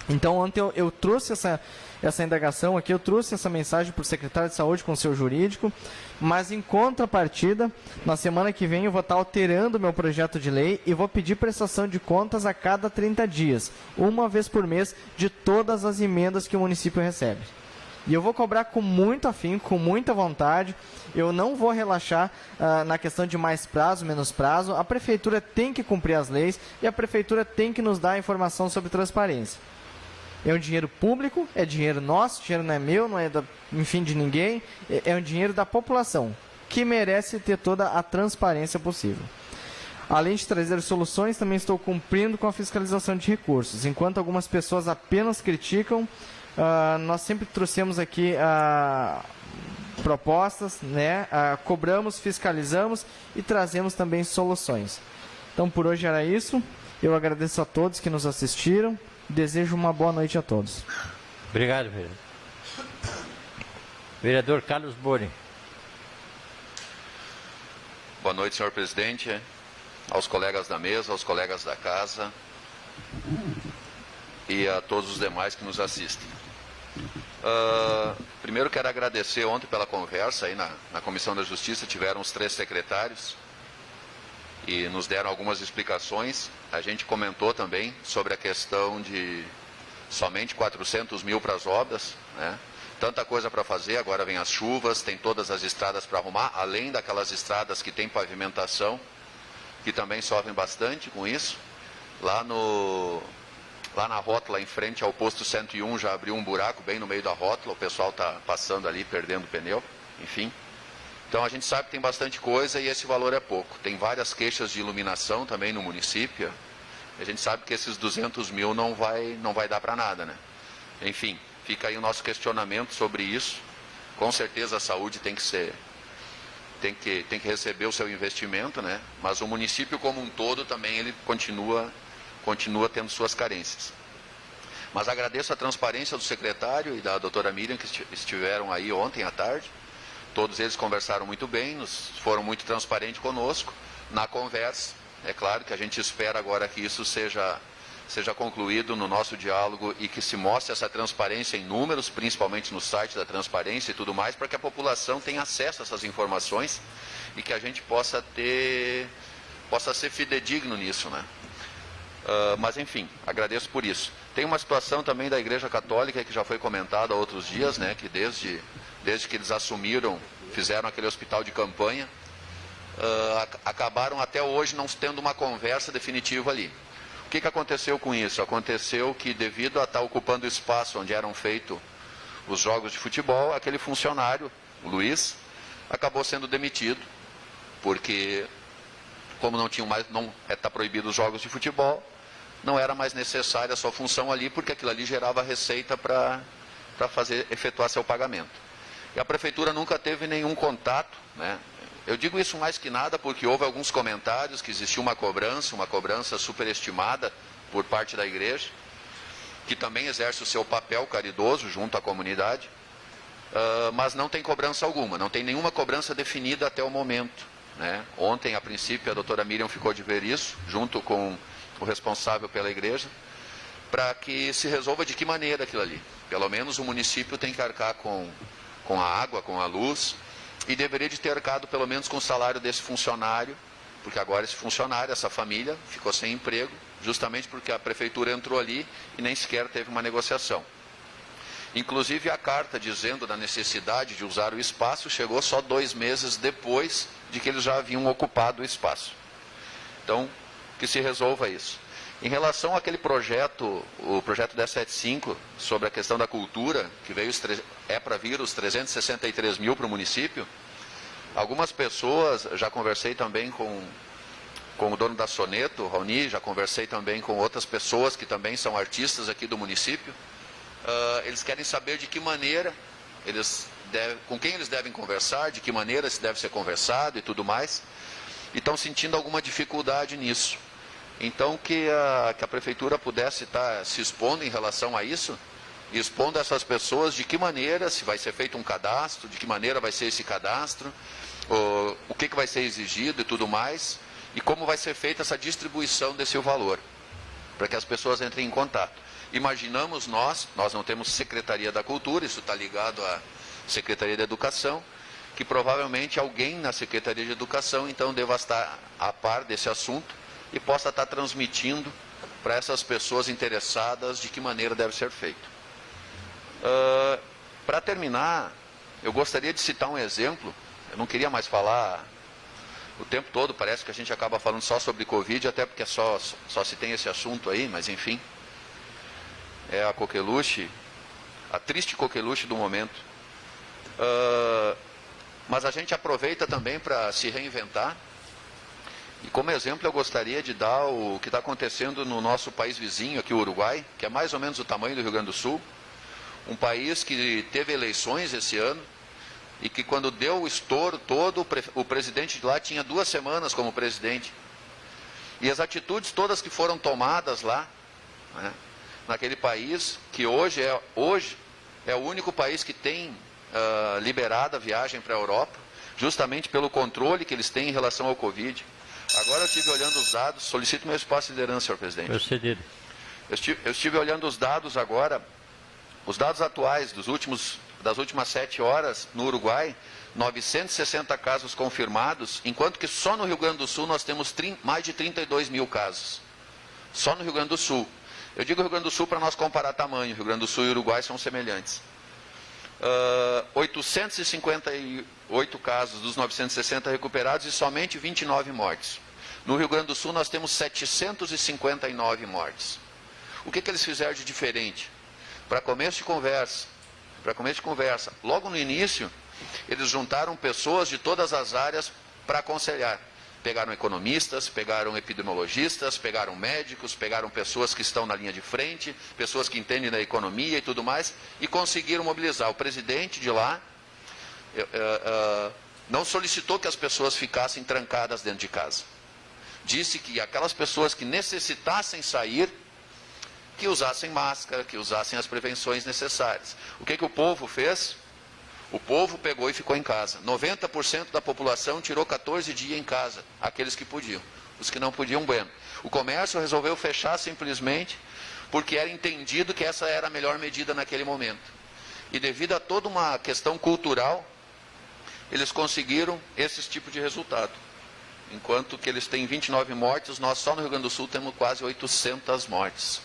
Então, ontem eu trouxe essa indagação aqui, eu trouxe essa mensagem para o secretário de saúde com o seu jurídico, mas em contrapartida, na semana que vem eu vou estar alterando o meu projeto de lei e vou pedir prestação de contas a cada 30 dias, uma vez por mês, de todas as emendas que o município recebe. E eu vou cobrar com muito afinco, com muita vontade, eu não vou relaxar na questão de mais prazo, menos prazo, a prefeitura tem que cumprir as leis e a prefeitura tem que nos dar informação sobre transparência. É um dinheiro público, é dinheiro nosso, dinheiro não é meu, não é de ninguém, é um dinheiro da população, que merece ter toda a transparência possível. Além de trazer soluções, também estou cumprindo com a fiscalização de recursos. Enquanto algumas pessoas apenas criticam, nós sempre trouxemos aqui propostas, né? Cobramos, fiscalizamos e trazemos também soluções. Então, por hoje era isso. Eu agradeço a todos que nos assistiram. Desejo uma boa noite a todos. Obrigado, vereador. Vereador Carlos Boni. Boa noite, senhor presidente, aos colegas da mesa, aos colegas da casa e a todos os demais que nos assistem. Primeiro quero agradecer ontem pela conversa aí na Comissão da Justiça, tiveram os 3 secretários e nos deram algumas explicações. A gente comentou também sobre a questão de somente 400 mil para as obras, né? Tanta coisa para fazer, agora vem as chuvas, tem todas as estradas para arrumar, além daquelas estradas que tem pavimentação, que também sofrem bastante com isso. Lá na rótula, em frente ao posto 101, já abriu um buraco bem no meio da rótula, o pessoal está passando ali, perdendo o pneu, enfim. Então, a gente sabe que tem bastante coisa e esse valor é pouco. Tem várias queixas de iluminação também no município. A gente sabe que esses 200 mil não vai dar para nada, né? Enfim, fica aí o nosso questionamento sobre isso. Com certeza a saúde tem que receber o seu investimento, né? Mas o município como um todo também ele continua tendo suas carências. Mas agradeço a transparência do secretário e da doutora Miriam que estiveram aí ontem à tarde. Todos eles conversaram muito bem, foram muito transparentes conosco na conversa. É claro que a gente espera agora que isso seja concluído no nosso diálogo e que se mostre essa transparência em números, principalmente no site da transparência e tudo mais, para que a população tenha acesso a essas informações e que a gente possa ser fidedigno nisso, né? Mas enfim, agradeço por isso. Tem uma situação também da Igreja Católica que já foi comentada há outros dias, né, que desde que eles assumiram, fizeram aquele hospital de campanha, acabaram até hoje não tendo uma conversa definitiva ali. O que aconteceu com isso? Aconteceu que, devido a estar ocupando o espaço onde eram feitos os jogos de futebol, aquele funcionário, o Luiz, acabou sendo demitido, porque, como não está proibido os jogos de futebol, não era mais necessária a sua função ali, porque aquilo ali gerava receita para efetuar seu pagamento. E a prefeitura nunca teve nenhum contato, né? Eu digo isso mais que nada porque houve alguns comentários que existia uma cobrança superestimada por parte da igreja, que também exerce o seu papel caridoso junto à comunidade, mas não tem cobrança alguma, não tem nenhuma cobrança definida até o momento, né? Ontem, a princípio, a doutora Miriam ficou de ver isso, junto com o responsável pela igreja, para que se resolva de que maneira aquilo ali. Pelo menos o município tem que arcar com a água, com a luz, e deveria de ter arcado pelo menos com o salário desse funcionário, porque agora esse funcionário, essa família, ficou sem emprego, justamente porque a prefeitura entrou ali e nem sequer teve uma negociação. Inclusive, a carta dizendo da necessidade de usar o espaço chegou só 2 meses depois de que eles já haviam ocupado o espaço. Então, que se resolva isso. Em relação àquele projeto, o projeto 1075, sobre a questão da cultura, que para vir os 363 mil para o município, algumas pessoas, já conversei também com o dono da Soneto, o Raoni, já conversei também com outras pessoas que também são artistas aqui do município, eles querem saber de que maneira, com quem eles devem conversar, de que maneira se deve ser conversado e tudo mais, e estão sentindo alguma dificuldade nisso. Então, que a prefeitura pudesse estar se expondo em relação a isso, e expondo a essas pessoas de que maneira, se vai ser feito um cadastro, de que maneira vai ser esse cadastro, o que vai ser exigido e tudo mais, e como vai ser feita essa distribuição desse valor, para que as pessoas entrem em contato. Imaginamos nós não temos Secretaria da Cultura, isso está ligado à Secretaria da Educação, que provavelmente alguém na Secretaria de Educação, então, deva estar a par desse assunto, e possa estar transmitindo para essas pessoas interessadas de que maneira deve ser feito. Para terminar, eu gostaria de citar um exemplo. Eu não queria mais falar o tempo todo, parece que a gente acaba falando só sobre Covid, até porque só se tem esse assunto aí, mas enfim. É a coqueluche, a triste coqueluche do momento. Mas a gente aproveita também para se reinventar. E como exemplo eu gostaria de dar o que está acontecendo no nosso país vizinho, aqui o Uruguai, que é mais ou menos o tamanho do Rio Grande do Sul, um país que teve eleições esse ano, e que quando deu o estouro todo, o presidente de lá tinha 2 semanas como presidente. E as atitudes todas que foram tomadas lá, né, naquele país, que hoje é o único país que tem liberado a viagem para a Europa, justamente pelo controle que eles têm em relação ao Covid. Agora eu estive olhando os dados, solicito meu espaço de liderança, senhor presidente. Procedido. Eu estive olhando os dados agora, os dados atuais das últimas 7 horas no Uruguai, 960 casos confirmados, enquanto que só no Rio Grande do Sul nós temos mais de 32 mil casos. Só no Rio Grande do Sul. Eu digo Rio Grande do Sul para nós comparar tamanho, Rio Grande do Sul e Uruguai são semelhantes. 858 casos dos 960 recuperados e somente 29 mortes. No Rio Grande do Sul nós temos 759 mortes. O que eles fizeram de diferente? Para começo de conversa, logo no início, eles juntaram pessoas de todas as áreas para aconselhar. Pegaram economistas, pegaram epidemiologistas, pegaram médicos, pegaram pessoas que estão na linha de frente, pessoas que entendem da economia e tudo mais, e conseguiram mobilizar. O presidente de lá não solicitou que as pessoas ficassem trancadas dentro de casa. Disse que aquelas pessoas que necessitassem sair, que usassem máscara, que usassem as prevenções necessárias. O que o povo fez? O povo pegou e ficou em casa. 90% da população tirou 14 dias em casa, aqueles que podiam. Os que não podiam, bueno. O comércio resolveu fechar simplesmente porque era entendido que essa era a melhor medida naquele momento. E devido a toda uma questão cultural, eles conseguiram esse tipo de resultado. Enquanto que eles têm 29 mortes, nós só no Rio Grande do Sul temos quase 800 mortes.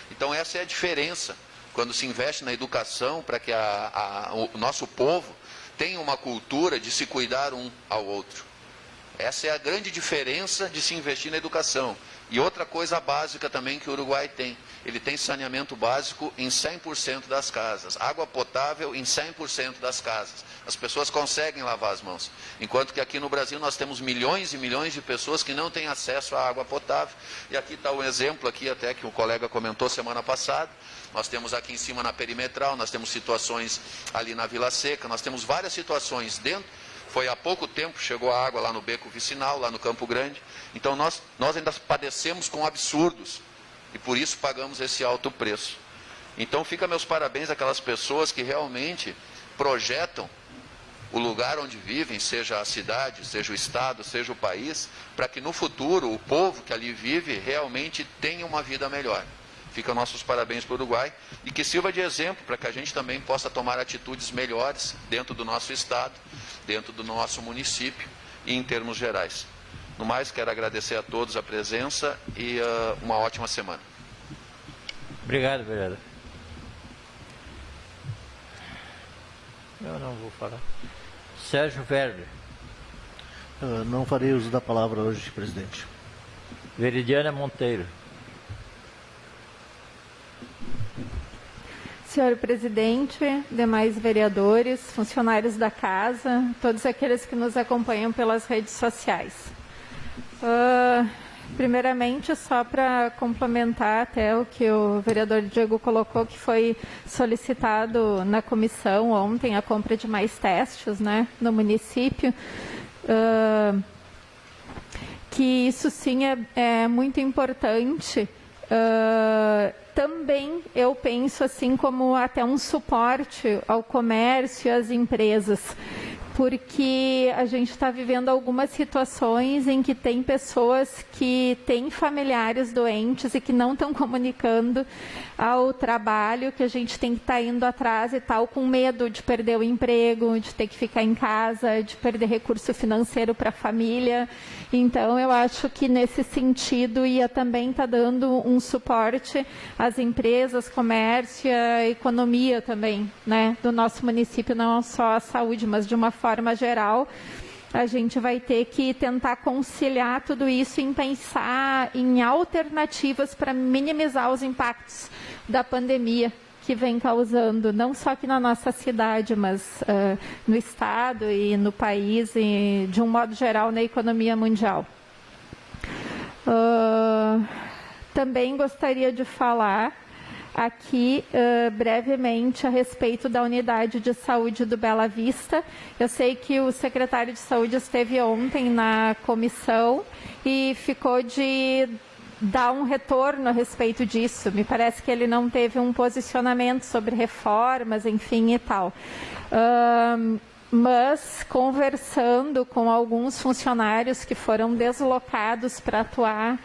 Então essa é a diferença quando se investe na educação para que o nosso povo tenha uma cultura de se cuidar um ao outro. Essa é a grande diferença de se investir na educação. E outra coisa básica também que o Uruguai tem. Ele tem saneamento básico em 100% das casas. Água potável em 100% das casas. As pessoas conseguem lavar as mãos. Enquanto que aqui no Brasil nós temos milhões e milhões de pessoas que não têm acesso à água potável. E aqui está um exemplo aqui até que o colega comentou semana passada. Nós temos aqui em cima na Perimetral, nós temos situações ali na Vila Seca, nós temos várias situações dentro. Foi há pouco tempo, chegou a água lá no Beco Vicinal, lá no Campo Grande. Então nós ainda padecemos com absurdos. E por isso pagamos esse alto preço. Então fica meus parabéns àquelas pessoas que realmente projetam o lugar onde vivem, seja a cidade, seja o estado, seja o país, para que no futuro o povo que ali vive realmente tenha uma vida melhor. Fica nossos parabéns para o Uruguai e que sirva de exemplo para que a gente também possa tomar atitudes melhores dentro do nosso estado, dentro do nosso município e em termos gerais. No mais, quero agradecer a todos a presença e uma ótima semana. Obrigado, vereador. Eu não vou falar. Sérgio Verde. Não farei uso da palavra hoje, presidente. Veridiana Monteiro. Senhor presidente, demais vereadores, funcionários da casa, todos aqueles que nos acompanham pelas redes sociais. Primeiramente, só para complementar até o que o vereador Diego colocou, que foi solicitado na comissão ontem a compra de mais testes, né, no município, que isso sim é muito importante. Também eu penso assim como até um suporte ao comércio e às empresas, porque a gente está vivendo algumas situações em que tem pessoas que têm familiares doentes e que não estão comunicando ao trabalho, que a gente tem que estar indo atrás e tal, com medo de perder o emprego, de ter que ficar em casa, de perder recurso financeiro para a família. Então, eu acho que nesse sentido ia também estar dando um suporte às empresas, comércio e à economia também, né, do nosso município, não só a saúde, mas de uma forma geral. A gente vai ter que tentar conciliar tudo isso em pensar em alternativas para minimizar os impactos da pandemia que vem causando, não só aqui na nossa cidade, mas no estado e no país e, de um modo geral, na economia mundial. Também gostaria de falar aqui brevemente a respeito da unidade de saúde do Bela Vista. Eu sei que o secretário de saúde esteve ontem na comissão e ficou de dar um retorno a respeito disso. Me parece que ele não teve um posicionamento sobre reformas, enfim e tal. Mas conversando com alguns funcionários que foram deslocados para atuar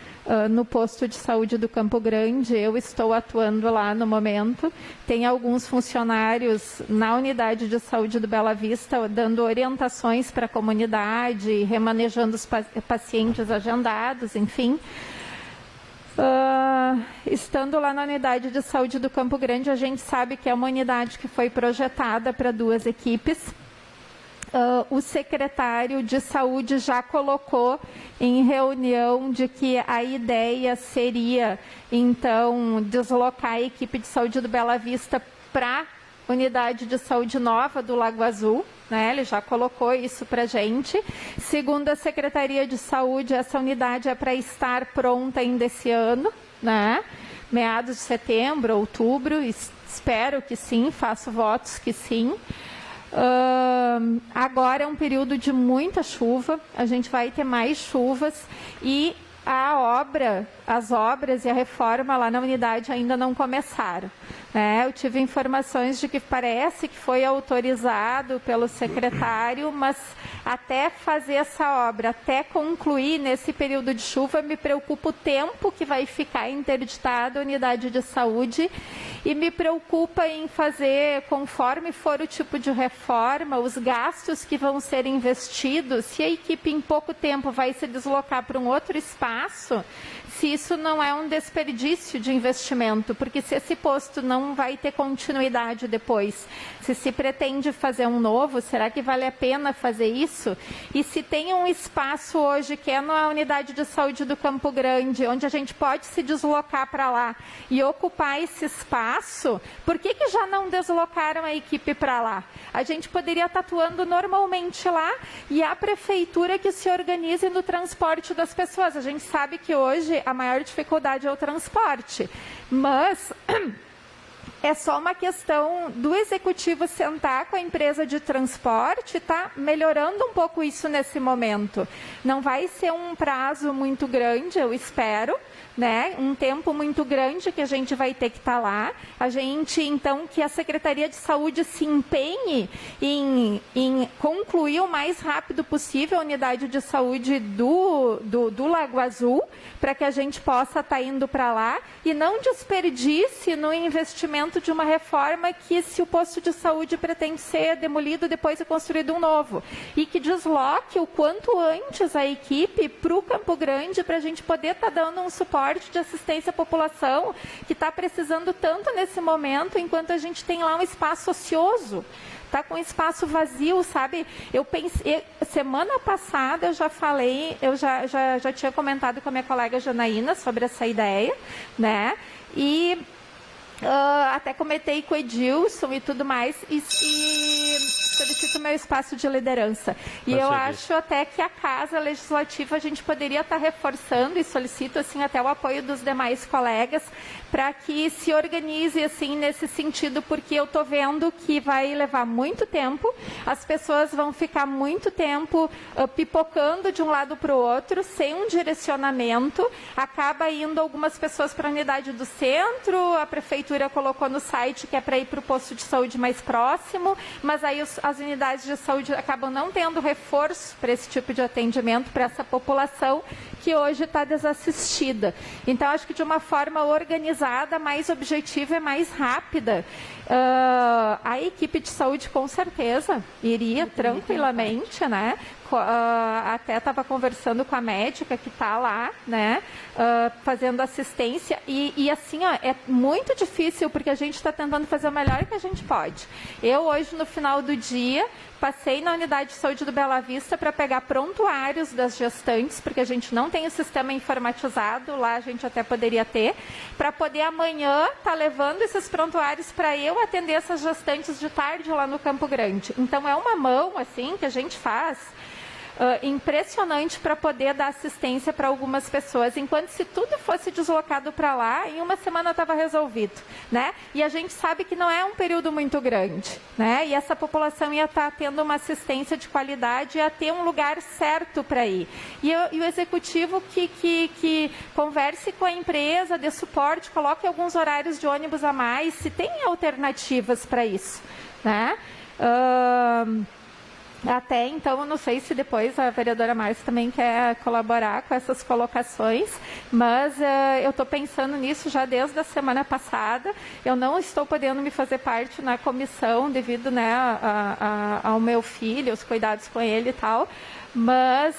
no posto de saúde do Campo Grande, eu estou atuando lá no momento. Tem alguns funcionários na unidade de saúde do Bela Vista dando orientações para a comunidade, remanejando os pacientes agendados, enfim. Estando lá na unidade de saúde do Campo Grande, a gente sabe que é uma unidade que foi projetada para 2 equipes. O secretário de saúde já colocou em reunião de que a ideia seria, então, deslocar a equipe de saúde do Bela Vista para a unidade de saúde nova do Lago Azul, né? Ele já colocou isso para a gente. Segundo a Secretaria de Saúde, essa unidade é para estar pronta ainda esse ano, né? Meados de setembro, outubro, espero que sim, faço votos que sim. Agora é um período de muita chuva, a gente vai ter mais chuvas e as obras e a reforma lá na unidade ainda não começaram. Eu tive informações de que parece que foi autorizado pelo secretário, mas até fazer essa obra, até concluir nesse período de chuva, me preocupa o tempo que vai ficar interditada a unidade de saúde e me preocupa em fazer, conforme for o tipo de reforma, os gastos que vão ser investidos, se a equipe em pouco tempo vai se deslocar para um outro espaço, espaço, se isso não é um desperdício de investimento, porque se esse posto não vai ter continuidade depois, se pretende fazer um novo, será que vale a pena fazer isso? E se tem um espaço hoje que é na unidade de saúde do Campo Grande, onde a gente pode se deslocar para lá e ocupar esse espaço, por que já não deslocaram a equipe para lá? A gente poderia estar atuando normalmente lá e a prefeitura que se organize no transporte das pessoas. A gente sabe que hoje a maior dificuldade é o transporte, mas é só uma questão do executivo sentar com a empresa de transporte e tá melhorando um pouco isso nesse momento. Não vai ser um prazo muito grande, eu espero, né? Um tempo muito grande que a gente vai ter que estar lá. A gente, então, que a Secretaria de Saúde se empenhe em concluir o mais rápido possível a unidade de saúde do Lago Azul, para que a gente possa estar indo para lá e não desperdice no investimento de uma reforma que, se o posto de saúde pretende ser demolido, depois é construído um novo. E que desloque o quanto antes a equipe para o Campo Grande, para a gente poder estar dando um suporte de assistência à população que está precisando tanto nesse momento, enquanto a gente tem lá um espaço ocioso. Está com espaço vazio, sabe? Eu pensei, semana passada eu já falei, eu já tinha comentado com a minha colega Janaína sobre essa ideia, né? E até comentei com o Edilson e tudo mais, e solicito meu espaço de liderança. E eu acho até que a Casa Legislativa a gente poderia estar reforçando, e solicito assim até o apoio dos demais colegas, para que se organize assim nesse sentido, porque eu estou vendo que vai levar muito tempo, as pessoas vão ficar muito tempo pipocando de um lado para o outro, sem um direcionamento, acaba indo algumas pessoas para a unidade do centro, a prefeitura colocou no site que é para ir para o posto de saúde mais próximo, mas aí as unidades de saúde acabam não tendo reforço para esse tipo de atendimento para essa população que hoje está desassistida. Então, acho que de uma forma organizada, mais objetiva e mais rápida, a equipe de saúde com certeza iria tranquilamente, né? Até estava conversando com a médica que está lá, né, fazendo assistência, e assim, ó, é muito difícil, porque a gente está tentando fazer o melhor que a gente pode. Eu hoje, no final do dia, passei na unidade de saúde do Bela Vista para pegar prontuários das gestantes, porque a gente não tem o sistema informatizado, lá a gente até poderia ter, para poder amanhã estar levando esses prontuários para eu atender essas gestantes de tarde lá no Campo Grande. Então, é uma mão, assim, que a gente faz impressionante para poder dar assistência para algumas pessoas, enquanto se tudo fosse deslocado para lá, em uma semana estava resolvido, né? E a gente sabe que não é um período muito grande, né? E essa população ia estar tendo uma assistência de qualidade, ia ter um lugar certo para ir. E o executivo que converse com a empresa, dê suporte, coloque alguns horários de ônibus a mais, se tem alternativas para isso, né? Até então, eu não sei se depois a vereadora Márcia também quer colaborar com essas colocações, mas eu estou pensando nisso já desde a semana passada. Eu não estou podendo me fazer parte na comissão devido, né, ao meu filho, os cuidados com ele e tal, mas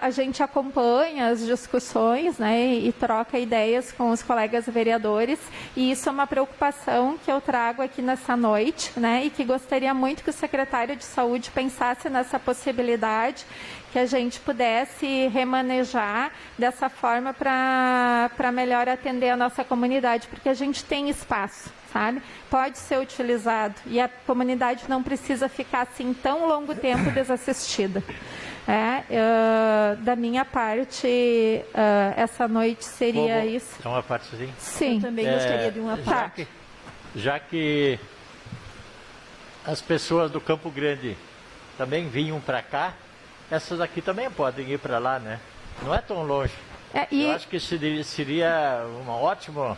a gente acompanha as discussões, né, e troca ideias com os colegas vereadores, e isso é uma preocupação que eu trago aqui nessa noite, né, e que gostaria muito que o secretário de Saúde pensasse nessa possibilidade, que a gente pudesse remanejar dessa forma para melhor atender a nossa comunidade, porque a gente tem espaço, sabe? Pode ser utilizado, e a comunidade não precisa ficar assim tão longo tempo desassistida. Da minha parte, essa noite seria isso. Então, uma parte sim? Sim. Eu também gostaria de uma parte. Já que as pessoas do Campo Grande também vinham para cá, essas aqui também podem ir para lá, né? Não é tão longe. Eu acho que seria uma ótima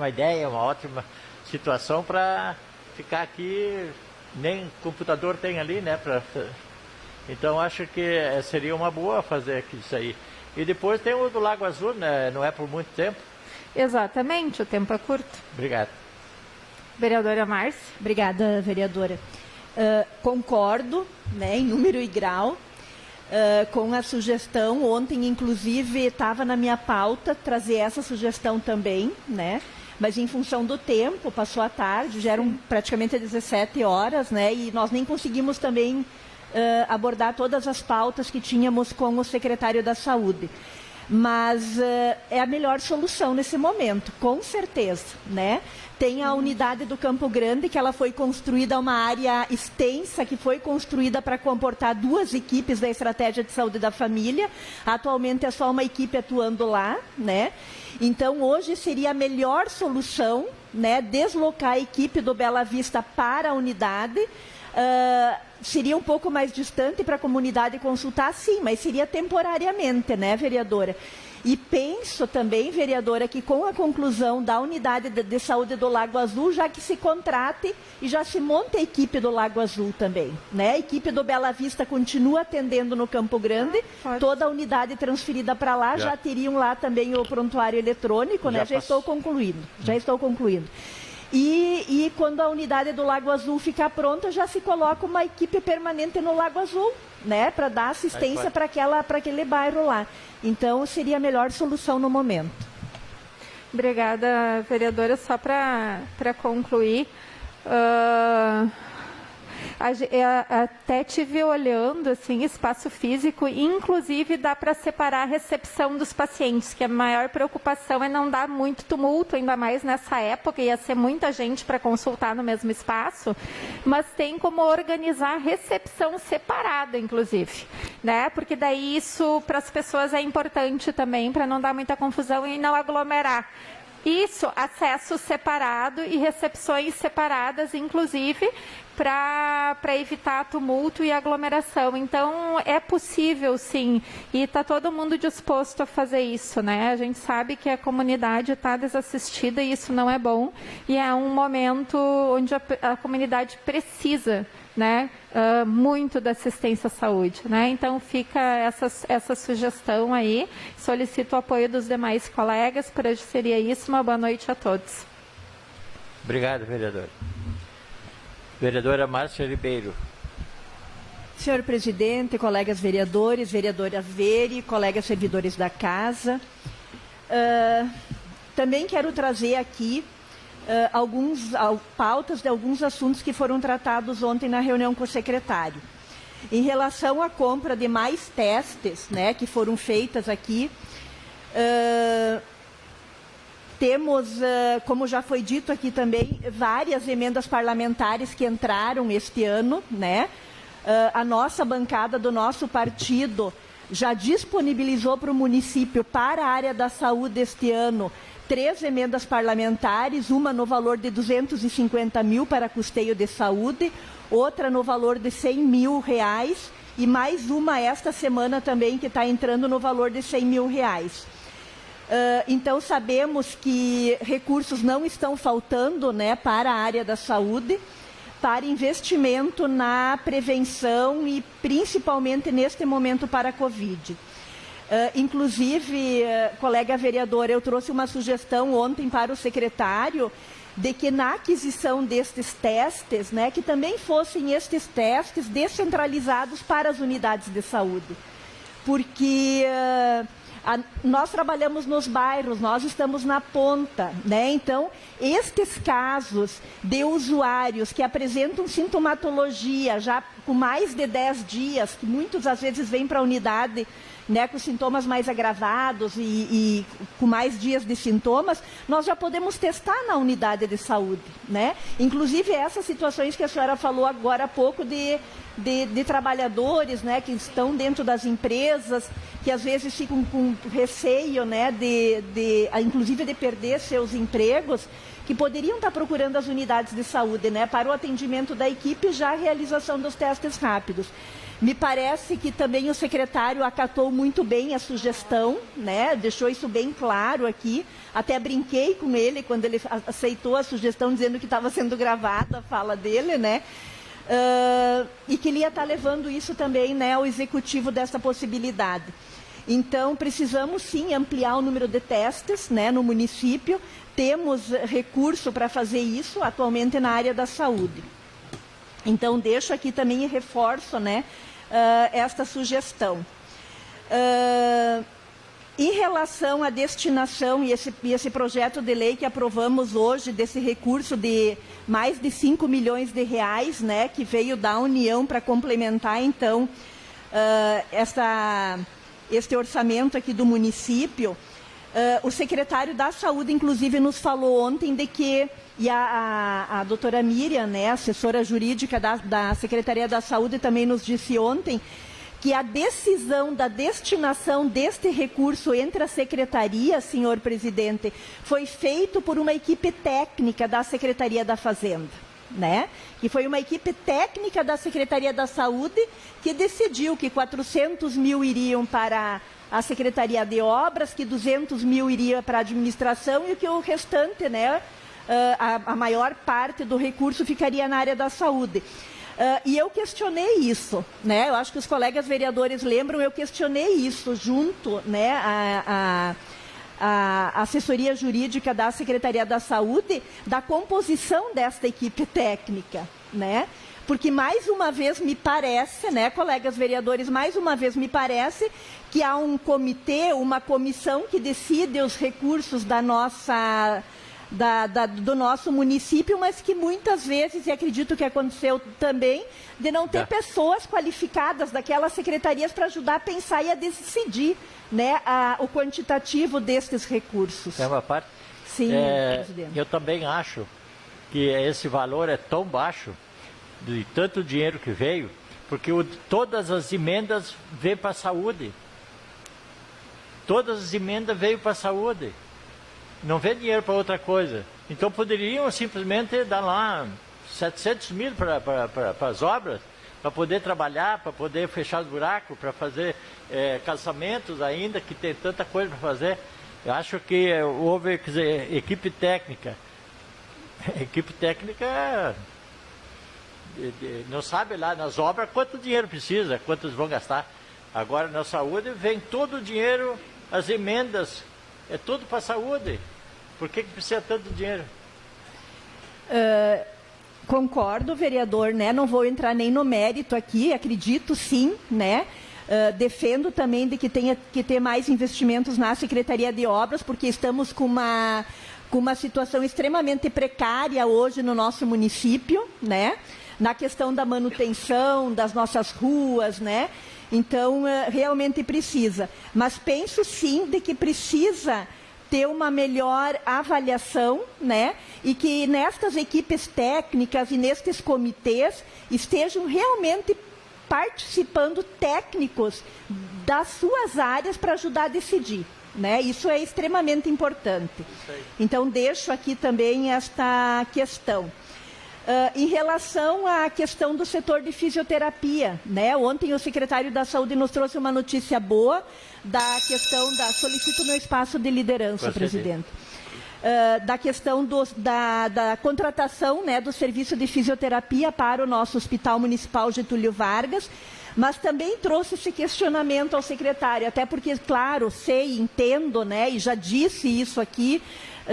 ideia, uma ótima situação para ficar aqui. Nem computador tem ali, né? Então, acho que seria uma boa fazer aqui isso aí. E depois tem o do Lago Azul, né? Não é por muito tempo. Exatamente, o tempo é curto. Obrigado. Vereadora Márcia. Obrigada, vereadora. Concordo, né, em número e grau. com a sugestão. Ontem, inclusive, estava na minha pauta trazer essa sugestão também, né? Mas em função do tempo, passou a tarde, já eram praticamente 17 horas, né? E nós nem conseguimos também abordar todas as pautas que tínhamos com o secretário da Saúde. Mas é a melhor solução nesse momento, com certeza, né? Tem a unidade do Campo Grande, que ela foi construída, uma área extensa, que foi construída para comportar 2 equipes da Estratégia de Saúde da Família. Atualmente é só uma equipe atuando lá, né? Então, hoje seria a melhor solução, né, deslocar a equipe do Bela Vista para a unidade. Seria um pouco mais distante para a comunidade consultar, sim, mas seria temporariamente, né, vereadora? E penso também, vereadora, que com a conclusão da unidade de saúde do Lago Azul, já que se contrate e já se monte a equipe do Lago Azul também, né? A equipe do Bela Vista continua atendendo no Campo Grande, toda a unidade transferida para lá, já teriam lá também o prontuário eletrônico, né? Já estou concluindo. E quando a unidade do Lago Azul ficar pronta, já se coloca uma equipe permanente no Lago Azul, né, para dar assistência para aquele bairro lá. Então, seria a melhor solução no momento. Obrigada, vereadora. Só para concluir, até tive olhando assim, espaço físico, inclusive dá para separar a recepção dos pacientes, que a maior preocupação é não dar muito tumulto, ainda mais nessa época, ia ser muita gente para consultar no mesmo espaço, mas tem como organizar a recepção separada, inclusive, né? Porque daí isso para as pessoas é importante também, para não dar muita confusão e não aglomerar. Isso, acesso separado e recepções separadas, inclusive, para evitar tumulto e aglomeração. Então, é possível, sim, e está todo mundo disposto a fazer isso, né? A gente sabe que a comunidade está desassistida e isso não é bom, e é um momento onde a comunidade precisa, né, muito da assistência à saúde, né? Então fica essa sugestão aí, solicito o apoio dos demais colegas, por hoje seria isso, uma boa noite a todos. Obrigado, vereador. Vereadora Márcia Ribeiro. Senhor presidente, colegas vereadores, vereadora Veri, colegas servidores da casa, também quero trazer aqui pautas de alguns assuntos que foram tratados ontem na reunião com o secretário. Em relação à compra de mais testes, né, que foram feitas aqui, temos, como já foi dito aqui também, várias emendas parlamentares que entraram este ano, né? A nossa bancada do nosso partido já disponibilizou para o município, para a área da saúde este ano, 3 emendas parlamentares, uma no valor de 250 mil para custeio de saúde, outra no valor de 100 mil reais e mais uma esta semana também que está entrando no valor de 100 mil reais. Então, sabemos que recursos não estão faltando, né, para a área da saúde, para investimento na prevenção e principalmente neste momento para a Covid. Inclusive, colega vereador, eu trouxe uma sugestão ontem para o secretário de que na aquisição destes testes, né, que também fossem estes testes descentralizados para as unidades de saúde. Porque nós trabalhamos nos bairros, nós estamos na ponta, né? Então, estes casos de usuários que apresentam sintomatologia já com mais de 10 dias, que muitos às vezes vêm para a unidade, né, com sintomas mais agravados e com mais dias de sintomas, nós já podemos testar na unidade de saúde, né? Inclusive essas situações que a senhora falou agora há pouco de trabalhadores, né, que estão dentro das empresas, que às vezes ficam com receio, né, inclusive de perder seus empregos, que poderiam estar procurando as unidades de saúde, né, para o atendimento da equipe e já a realização dos testes rápidos. Me parece que também o secretário acatou muito bem a sugestão, né? Deixou isso bem claro aqui. Até brinquei com ele quando ele aceitou a sugestão, dizendo que estava sendo gravada a fala dele, né? E que ele ia estar levando isso também, né, ao executivo dessa possibilidade. Então, precisamos sim ampliar o número de testes, né, no município. Temos recurso para fazer isso atualmente na área da saúde. Então, deixo aqui também e reforço, né, esta sugestão. Em relação à destinação e esse projeto de lei que aprovamos hoje, desse recurso de mais de 5 milhões de reais, né, que veio da União para complementar, então, este orçamento aqui do município, o secretário da Saúde, inclusive, nos falou ontem de que, e a doutora Miriam, né, assessora jurídica da Secretaria da Saúde, também nos disse ontem, que a decisão da destinação deste recurso entre as secretarias, senhor presidente, foi feito por uma equipe técnica da Secretaria da Fazenda, né? Que foi uma equipe técnica da Secretaria da Saúde que decidiu que 400 mil iriam para a Secretaria de Obras, que 200 mil iria para a administração e que o restante, né, a maior parte do recurso ficaria na área da saúde. E eu questionei isso, né? Eu acho que os colegas vereadores lembram, eu questionei isso junto, né, a assessoria jurídica da Secretaria da Saúde, da composição desta equipe técnica, né? Porque mais uma vez me parece, né, colegas vereadores, mais uma vez me parece que há um comitê, uma comissão que decide os recursos da nossa... do nosso município, mas que muitas vezes, e acredito que aconteceu também, de não ter pessoas qualificadas daquelas secretarias para ajudar a pensar e a decidir, né, o quantitativo destes recursos. É uma parte? Sim, presidente. Eu também acho que esse valor é tão baixo, de tanto dinheiro que veio, porque todas as emendas veio para a saúde. Todas as emendas veio para a saúde. Não vê dinheiro para outra coisa. Então poderiam simplesmente dar lá 700 mil para as obras, para poder trabalhar, para poder fechar os buracos, para fazer calçamentos ainda, que tem tanta coisa para fazer. Eu acho que houve, quer dizer, equipe técnica. Equipe técnica não sabe lá nas obras quanto dinheiro precisa, quantos vão gastar. Agora na saúde vem todo o dinheiro, as emendas, é tudo para a saúde. Por que precisa tanto dinheiro? Concordo, vereador, né? Não vou entrar nem no mérito aqui, acredito sim, né? Defendo também de que tenha que ter mais investimentos na Secretaria de Obras, porque estamos com uma situação extremamente precária hoje no nosso município, né? Na questão da manutenção das nossas ruas, né? Então, realmente precisa. Mas penso sim de que precisa ter uma melhor avaliação, né? E que nestas equipes técnicas e nestes comitês estejam realmente participando técnicos das suas áreas para ajudar a decidir, né? Isso é extremamente importante. Então, deixo aqui também esta questão. Em relação à questão do setor de fisioterapia, né? Ontem o secretário da Saúde nos trouxe uma notícia boa da questão da... Solicito meu espaço de liderança, presidente. Da questão da contratação, né, do serviço de fisioterapia para o nosso Hospital Municipal Getúlio Vargas, mas também trouxe esse questionamento ao secretário, até porque, claro, sei, entendo, né, e já disse isso aqui,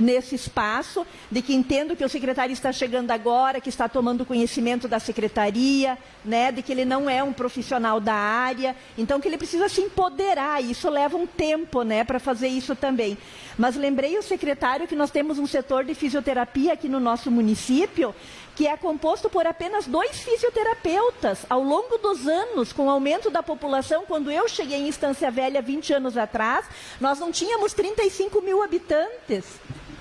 nesse espaço, de que entendo que o secretário está chegando agora, que está tomando conhecimento da secretaria, né, de que ele não é um profissional da área, então que ele precisa se empoderar, e isso leva um tempo, né, para fazer isso também. Mas lembrei o secretário que nós temos um setor de fisioterapia aqui no nosso município, que é composto por apenas 2 fisioterapeutas. Ao longo dos anos, com o aumento da população, quando eu cheguei em Estância Velha 20 anos atrás, nós não tínhamos 35 mil habitantes.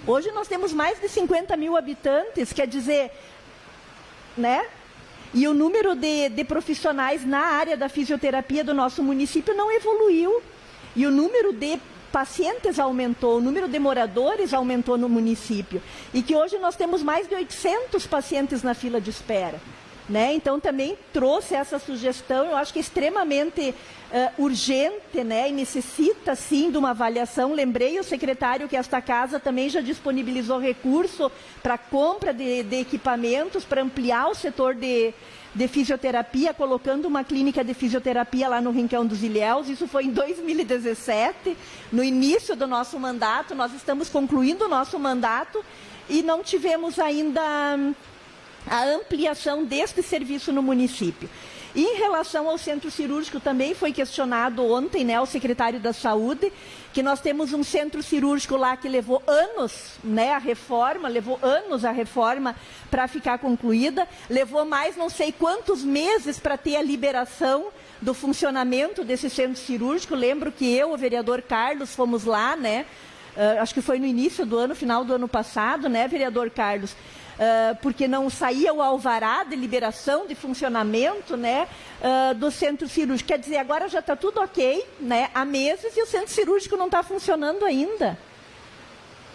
Hoje nós temos mais de 50 mil habitantes, quer dizer, né? E o número de profissionais na área da fisioterapia do nosso município não evoluiu. E o número de pacientes aumentou, o número de moradores aumentou no município. E que hoje nós temos mais de 800 pacientes na fila de espera, né? Então também trouxe essa sugestão, eu acho que é extremamente urgente, né? E necessita sim de uma avaliação. Lembrei o secretário que esta casa também já disponibilizou recurso para compra de equipamentos, para ampliar o setor de fisioterapia, colocando uma clínica de fisioterapia lá no Rincão dos Ilhéus. Isso foi em 2017, no início do nosso mandato. Nós estamos concluindo o nosso mandato e não tivemos ainda a ampliação deste serviço no município. E em relação ao centro cirúrgico, também foi questionado ontem, né, o secretário da Saúde, que nós temos um centro cirúrgico lá que levou anos, né, levou anos a reforma para ficar concluída, levou mais não sei quantos meses para ter a liberação do funcionamento desse centro cirúrgico. Lembro que eu, o vereador Carlos, fomos lá, né, acho que foi no início do ano, final do ano passado, né, vereador Carlos? Porque não saía o alvará de liberação de funcionamento, né, do centro cirúrgico. Quer dizer, agora já está tudo ok, né, há meses, e o centro cirúrgico não está funcionando ainda.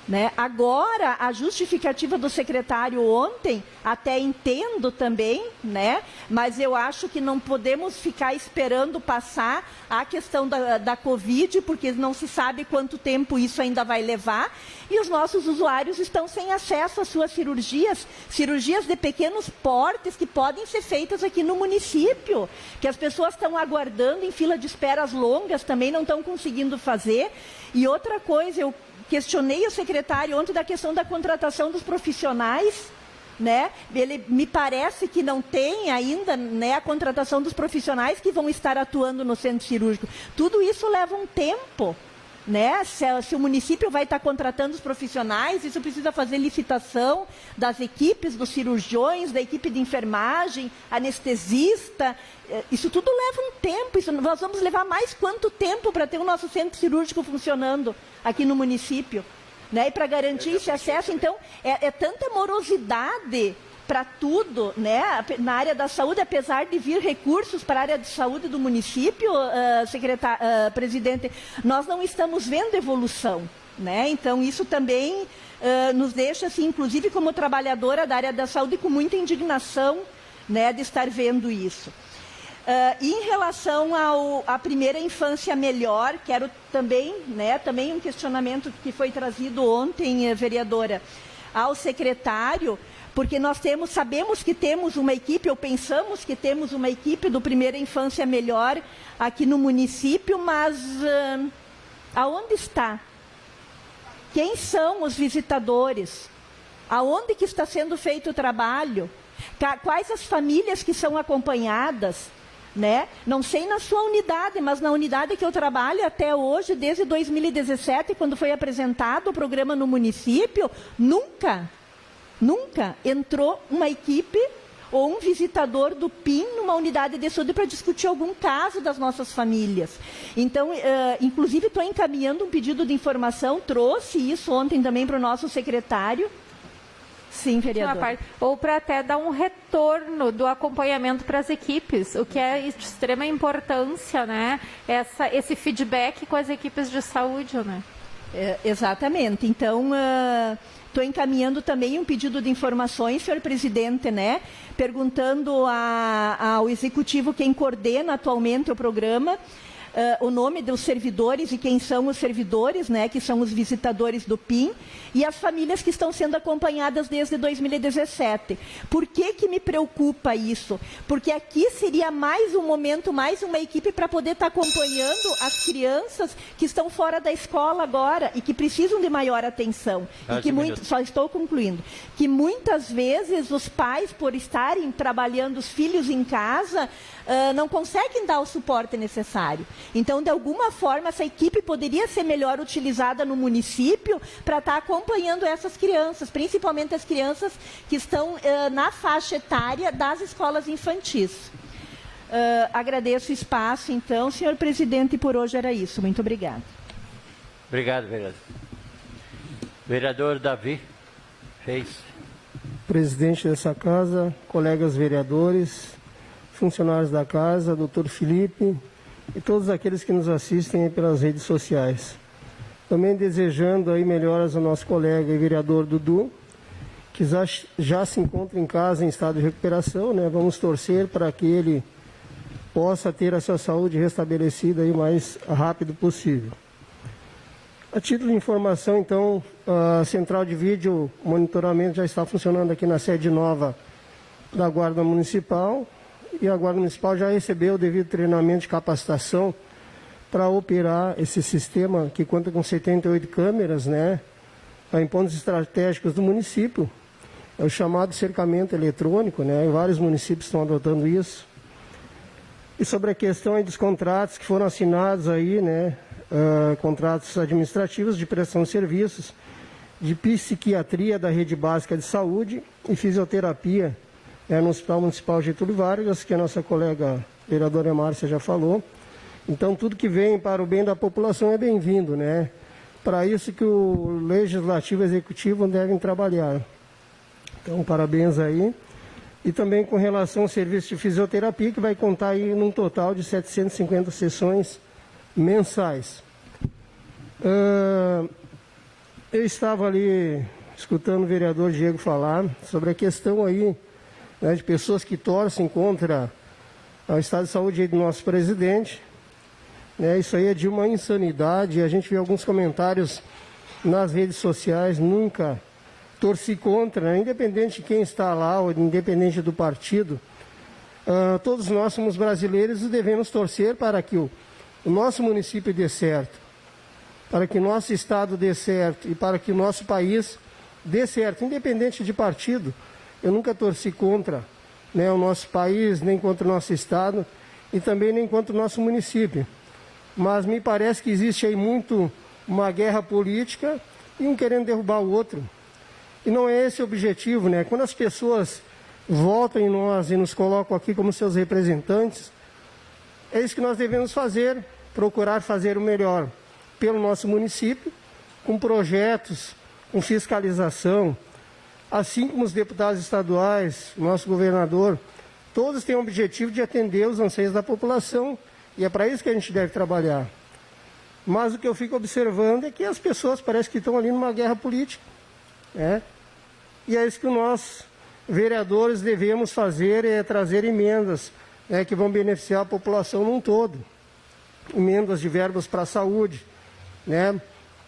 Né? Agora, a justificativa do secretário ontem, até entendo também, né? Mas eu acho que não podemos ficar esperando passar a questão da Covid, porque não se sabe quanto tempo isso ainda vai levar, e os nossos usuários estão sem acesso às suas cirurgias de pequenos portes que podem ser feitas aqui no município, que as pessoas estão aguardando em fila de esperas longas, também não estão conseguindo fazer. E outra coisa, eu questionei o secretário ontem da questão da contratação dos profissionais, né? Ele me parece que não tem ainda, né, a contratação dos profissionais que vão estar atuando no centro cirúrgico. Tudo isso leva um tempo, né? Se o município vai estar contratando os profissionais, isso precisa fazer licitação das equipes dos cirurgiões, da equipe de enfermagem, anestesista. Isso tudo leva um tempo. Nós vamos levar mais quanto tempo para ter o nosso centro cirúrgico funcionando aqui no município? Né? E para garantir esse acesso, então, é tanta morosidade para tudo, né? Na área da saúde, apesar de vir recursos para a área de saúde do município, presidente, nós não estamos vendo evolução, né? Então, isso também nos deixa, assim, inclusive como trabalhadora da área da saúde, com muita indignação, né, de estar vendo isso. E em relação à primeira infância melhor, quero também, né, também um questionamento que foi trazido ontem, vereadora, ao secretário, porque nós sabemos que temos uma equipe, ou pensamos que temos uma equipe do Primeira Infância Melhor aqui no município, mas aonde está? Quem são os visitadores? Aonde que está sendo feito o trabalho? Quais as famílias que são acompanhadas? Né? Não sei na sua unidade, mas na unidade que eu trabalho até hoje, desde 2017, quando foi apresentado o programa no município, nunca entrou uma equipe ou um visitador do PIN numa unidade de saúde para discutir algum caso das nossas famílias. Então, inclusive, estou encaminhando um pedido de informação, trouxe isso ontem também para o nosso secretário. Sim, vereador. Ou para até dar um retorno do acompanhamento para as equipes, o que é de extrema importância, né? Esse feedback com as equipes de saúde, né? Exatamente. Então, estou encaminhando também um pedido de informações, senhor presidente, né? Perguntando ao executivo quem coordena atualmente o programa, o nome dos servidores e quem são os servidores, né, que são os visitadores do PIN, e as famílias que estão sendo acompanhadas desde 2017. Por que me preocupa isso? Porque aqui seria mais um momento, mais uma equipe para poder estar acompanhando as crianças que estão fora da escola agora e que precisam de maior atenção. Só estou concluindo. Que muitas vezes os pais, por estarem trabalhando os filhos em casa, não conseguem dar o suporte necessário. Então, de alguma forma, essa equipe poderia ser melhor utilizada no município para estar acompanhando essas crianças, principalmente as crianças que estão na faixa etária das escolas infantis. Agradeço o espaço, então, senhor presidente, e por hoje era isso. Muito obrigada. Obrigado, vereador. Vereador Davi Reis. Presidente dessa casa, colegas vereadores, funcionários da casa, doutor Felipe e todos aqueles que nos assistem pelas redes sociais. Também desejando aí melhoras ao nosso colega e vereador Dudu, que já se encontra em casa em estado de recuperação, né? Vamos torcer para que ele possa ter a sua saúde restabelecida aí o mais rápido possível. A título de informação, então, a central de vídeo monitoramento já está funcionando aqui na sede nova da Guarda Municipal, e a Guarda Municipal já recebeu o devido treinamento de capacitação para operar esse sistema que conta com 78 câmeras, né, em pontos estratégicos do município. É o chamado cercamento eletrônico, né, e vários municípios estão adotando isso. E sobre a questão aí dos contratos que foram assinados aí, né, contratos administrativos de prestação de serviços, de psiquiatria da rede básica de saúde e fisioterapia no Hospital Municipal Getúlio Vargas, que a nossa colega vereadora Márcia já falou. Então, tudo que vem para o bem da população é bem-vindo, né? Para isso que o Legislativo e o Executivo devem trabalhar. Então, parabéns aí. E também com relação ao serviço de fisioterapia, que vai contar aí num total de 750 sessões mensais. Eu estava ali escutando o vereador Diego falar sobre a questão aí, né, de pessoas que torcem contra o estado de saúde aí do nosso presidente. Né, isso aí é de uma insanidade. A gente vê alguns comentários nas redes sociais, nunca torci contra, né, independente de quem está lá, ou independente do partido. Todos nós somos brasileiros e devemos torcer para que o nosso município dê certo, para que o nosso estado dê certo e para que o nosso país dê certo, independente de partido. Eu nunca torci contra, né, o nosso país, nem contra o nosso estado e também nem contra o nosso município. Mas me parece que existe aí muito uma guerra política e um querendo derrubar o outro. E não é esse o objetivo, né? Quando as pessoas votam em nós e nos colocam aqui como seus representantes, é isso que nós devemos fazer, procurar fazer o melhor pelo nosso município, com projetos, com fiscalização, assim como os deputados estaduais, o nosso governador, todos têm o objetivo de atender os anseios da população, e é para isso que a gente deve trabalhar. Mas o que eu fico observando é que as pessoas parecem que estão ali numa guerra política, né? E é isso que nós, vereadores, devemos fazer, é trazer emendas, né, que vão beneficiar a população num todo. Emendas de verbas para a saúde, né,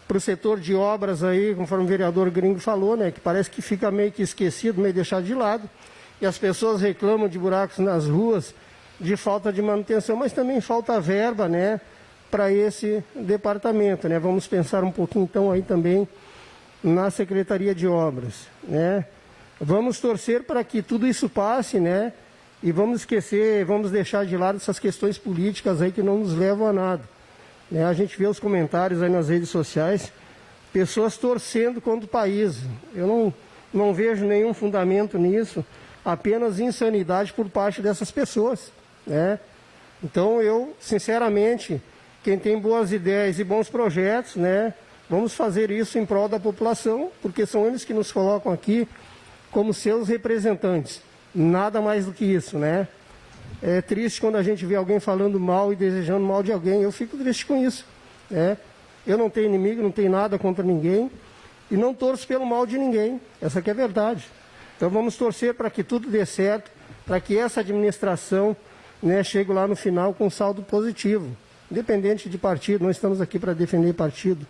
para o setor de obras aí, conforme o vereador Gringo falou, né, que parece que fica meio que esquecido, meio deixado de lado, e as pessoas reclamam de buracos nas ruas, de falta de manutenção, mas também falta verba, né, para esse departamento, né. Vamos pensar um pouquinho então aí também na Secretaria de Obras, né. Vamos torcer para que tudo isso passe, né, e vamos esquecer, vamos deixar de lado essas questões políticas aí que não nos levam a nada. Né? A gente vê os comentários aí nas redes sociais, pessoas torcendo contra o país. Eu não vejo nenhum fundamento nisso, apenas insanidade por parte dessas pessoas, né? Então eu, sinceramente, quem tem boas ideias e bons projetos, né, vamos fazer isso em prol da população, porque são eles que nos colocam aqui como seus representantes. Nada mais do que isso, né? É triste quando a gente vê alguém falando mal e desejando mal de alguém. Eu fico triste com isso, né? Eu não tenho inimigo, não tenho nada contra ninguém e não torço pelo mal de ninguém. Essa que é a verdade. Então vamos torcer para que tudo dê certo, para que essa administração, né, chegue lá no final com saldo positivo. Independente de partido, não estamos aqui para defender partido.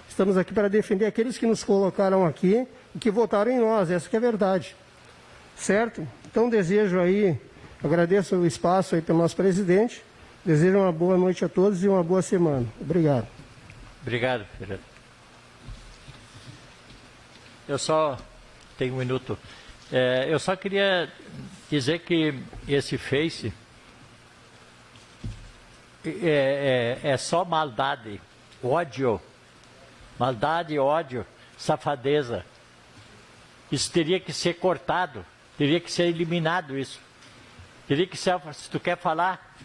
Estamos aqui para defender aqueles que nos colocaram aqui e que votaram em nós. Essa que é a verdade. Certo? Então desejo aí, agradeço o espaço aí pelo nosso presidente, desejo uma boa noite a todos e uma boa semana. Obrigado. Obrigado, vereador. Eu só tenho um minuto. Eu só queria dizer que esse Face é só maldade, ódio, maldade, ódio, safadeza. Isso teria que ser cortado. Teria que ser eliminado isso. Teria que ser, se tu quer falar,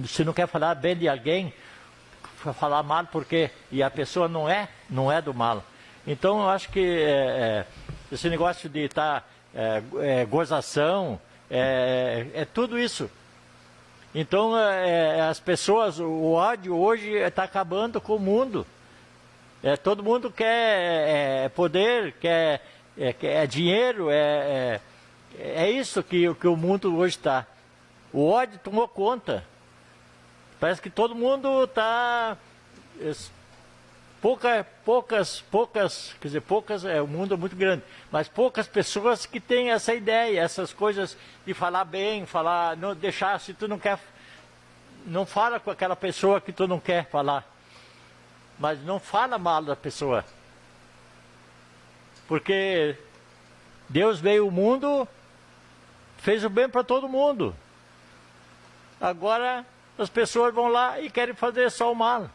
se não quer falar bem de alguém, falar mal porque, e a pessoa não é do mal. Então eu acho que esse negócio de estar gozação, é tudo isso. Então as pessoas, o ódio hoje está acabando com o mundo. Todo mundo quer poder, quer dinheiro, é isso que o mundo hoje está. O ódio tomou conta. Parece que todo mundo está... Poucas, quer dizer, poucas, o mundo é muito grande, mas poucas pessoas que têm essa ideia, essas coisas de falar bem, não deixar, se tu não quer, não fala com aquela pessoa que tu não quer falar, mas não fala mal da pessoa. Porque Deus veio ao mundo, fez o bem para todo mundo. Agora as pessoas vão lá e querem fazer só o mal.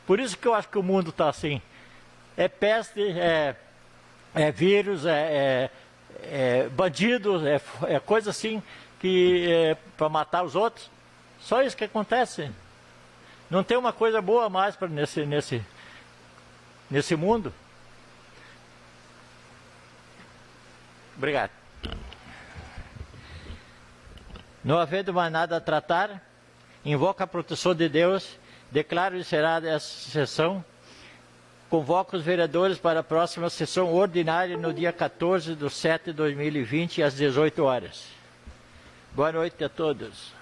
Por isso que eu acho que o mundo está assim. É peste, é vírus, é bandidos, é coisa assim que para matar os outros. Só isso que acontece. Não tem uma coisa boa mais para nesse mundo. Obrigado. Não havendo mais nada a tratar, invoco a proteção de Deus, declaro encerrada essa sessão, convoco os vereadores para a próxima sessão ordinária no dia 14/7/2020, às 18 horas. Boa noite a todos.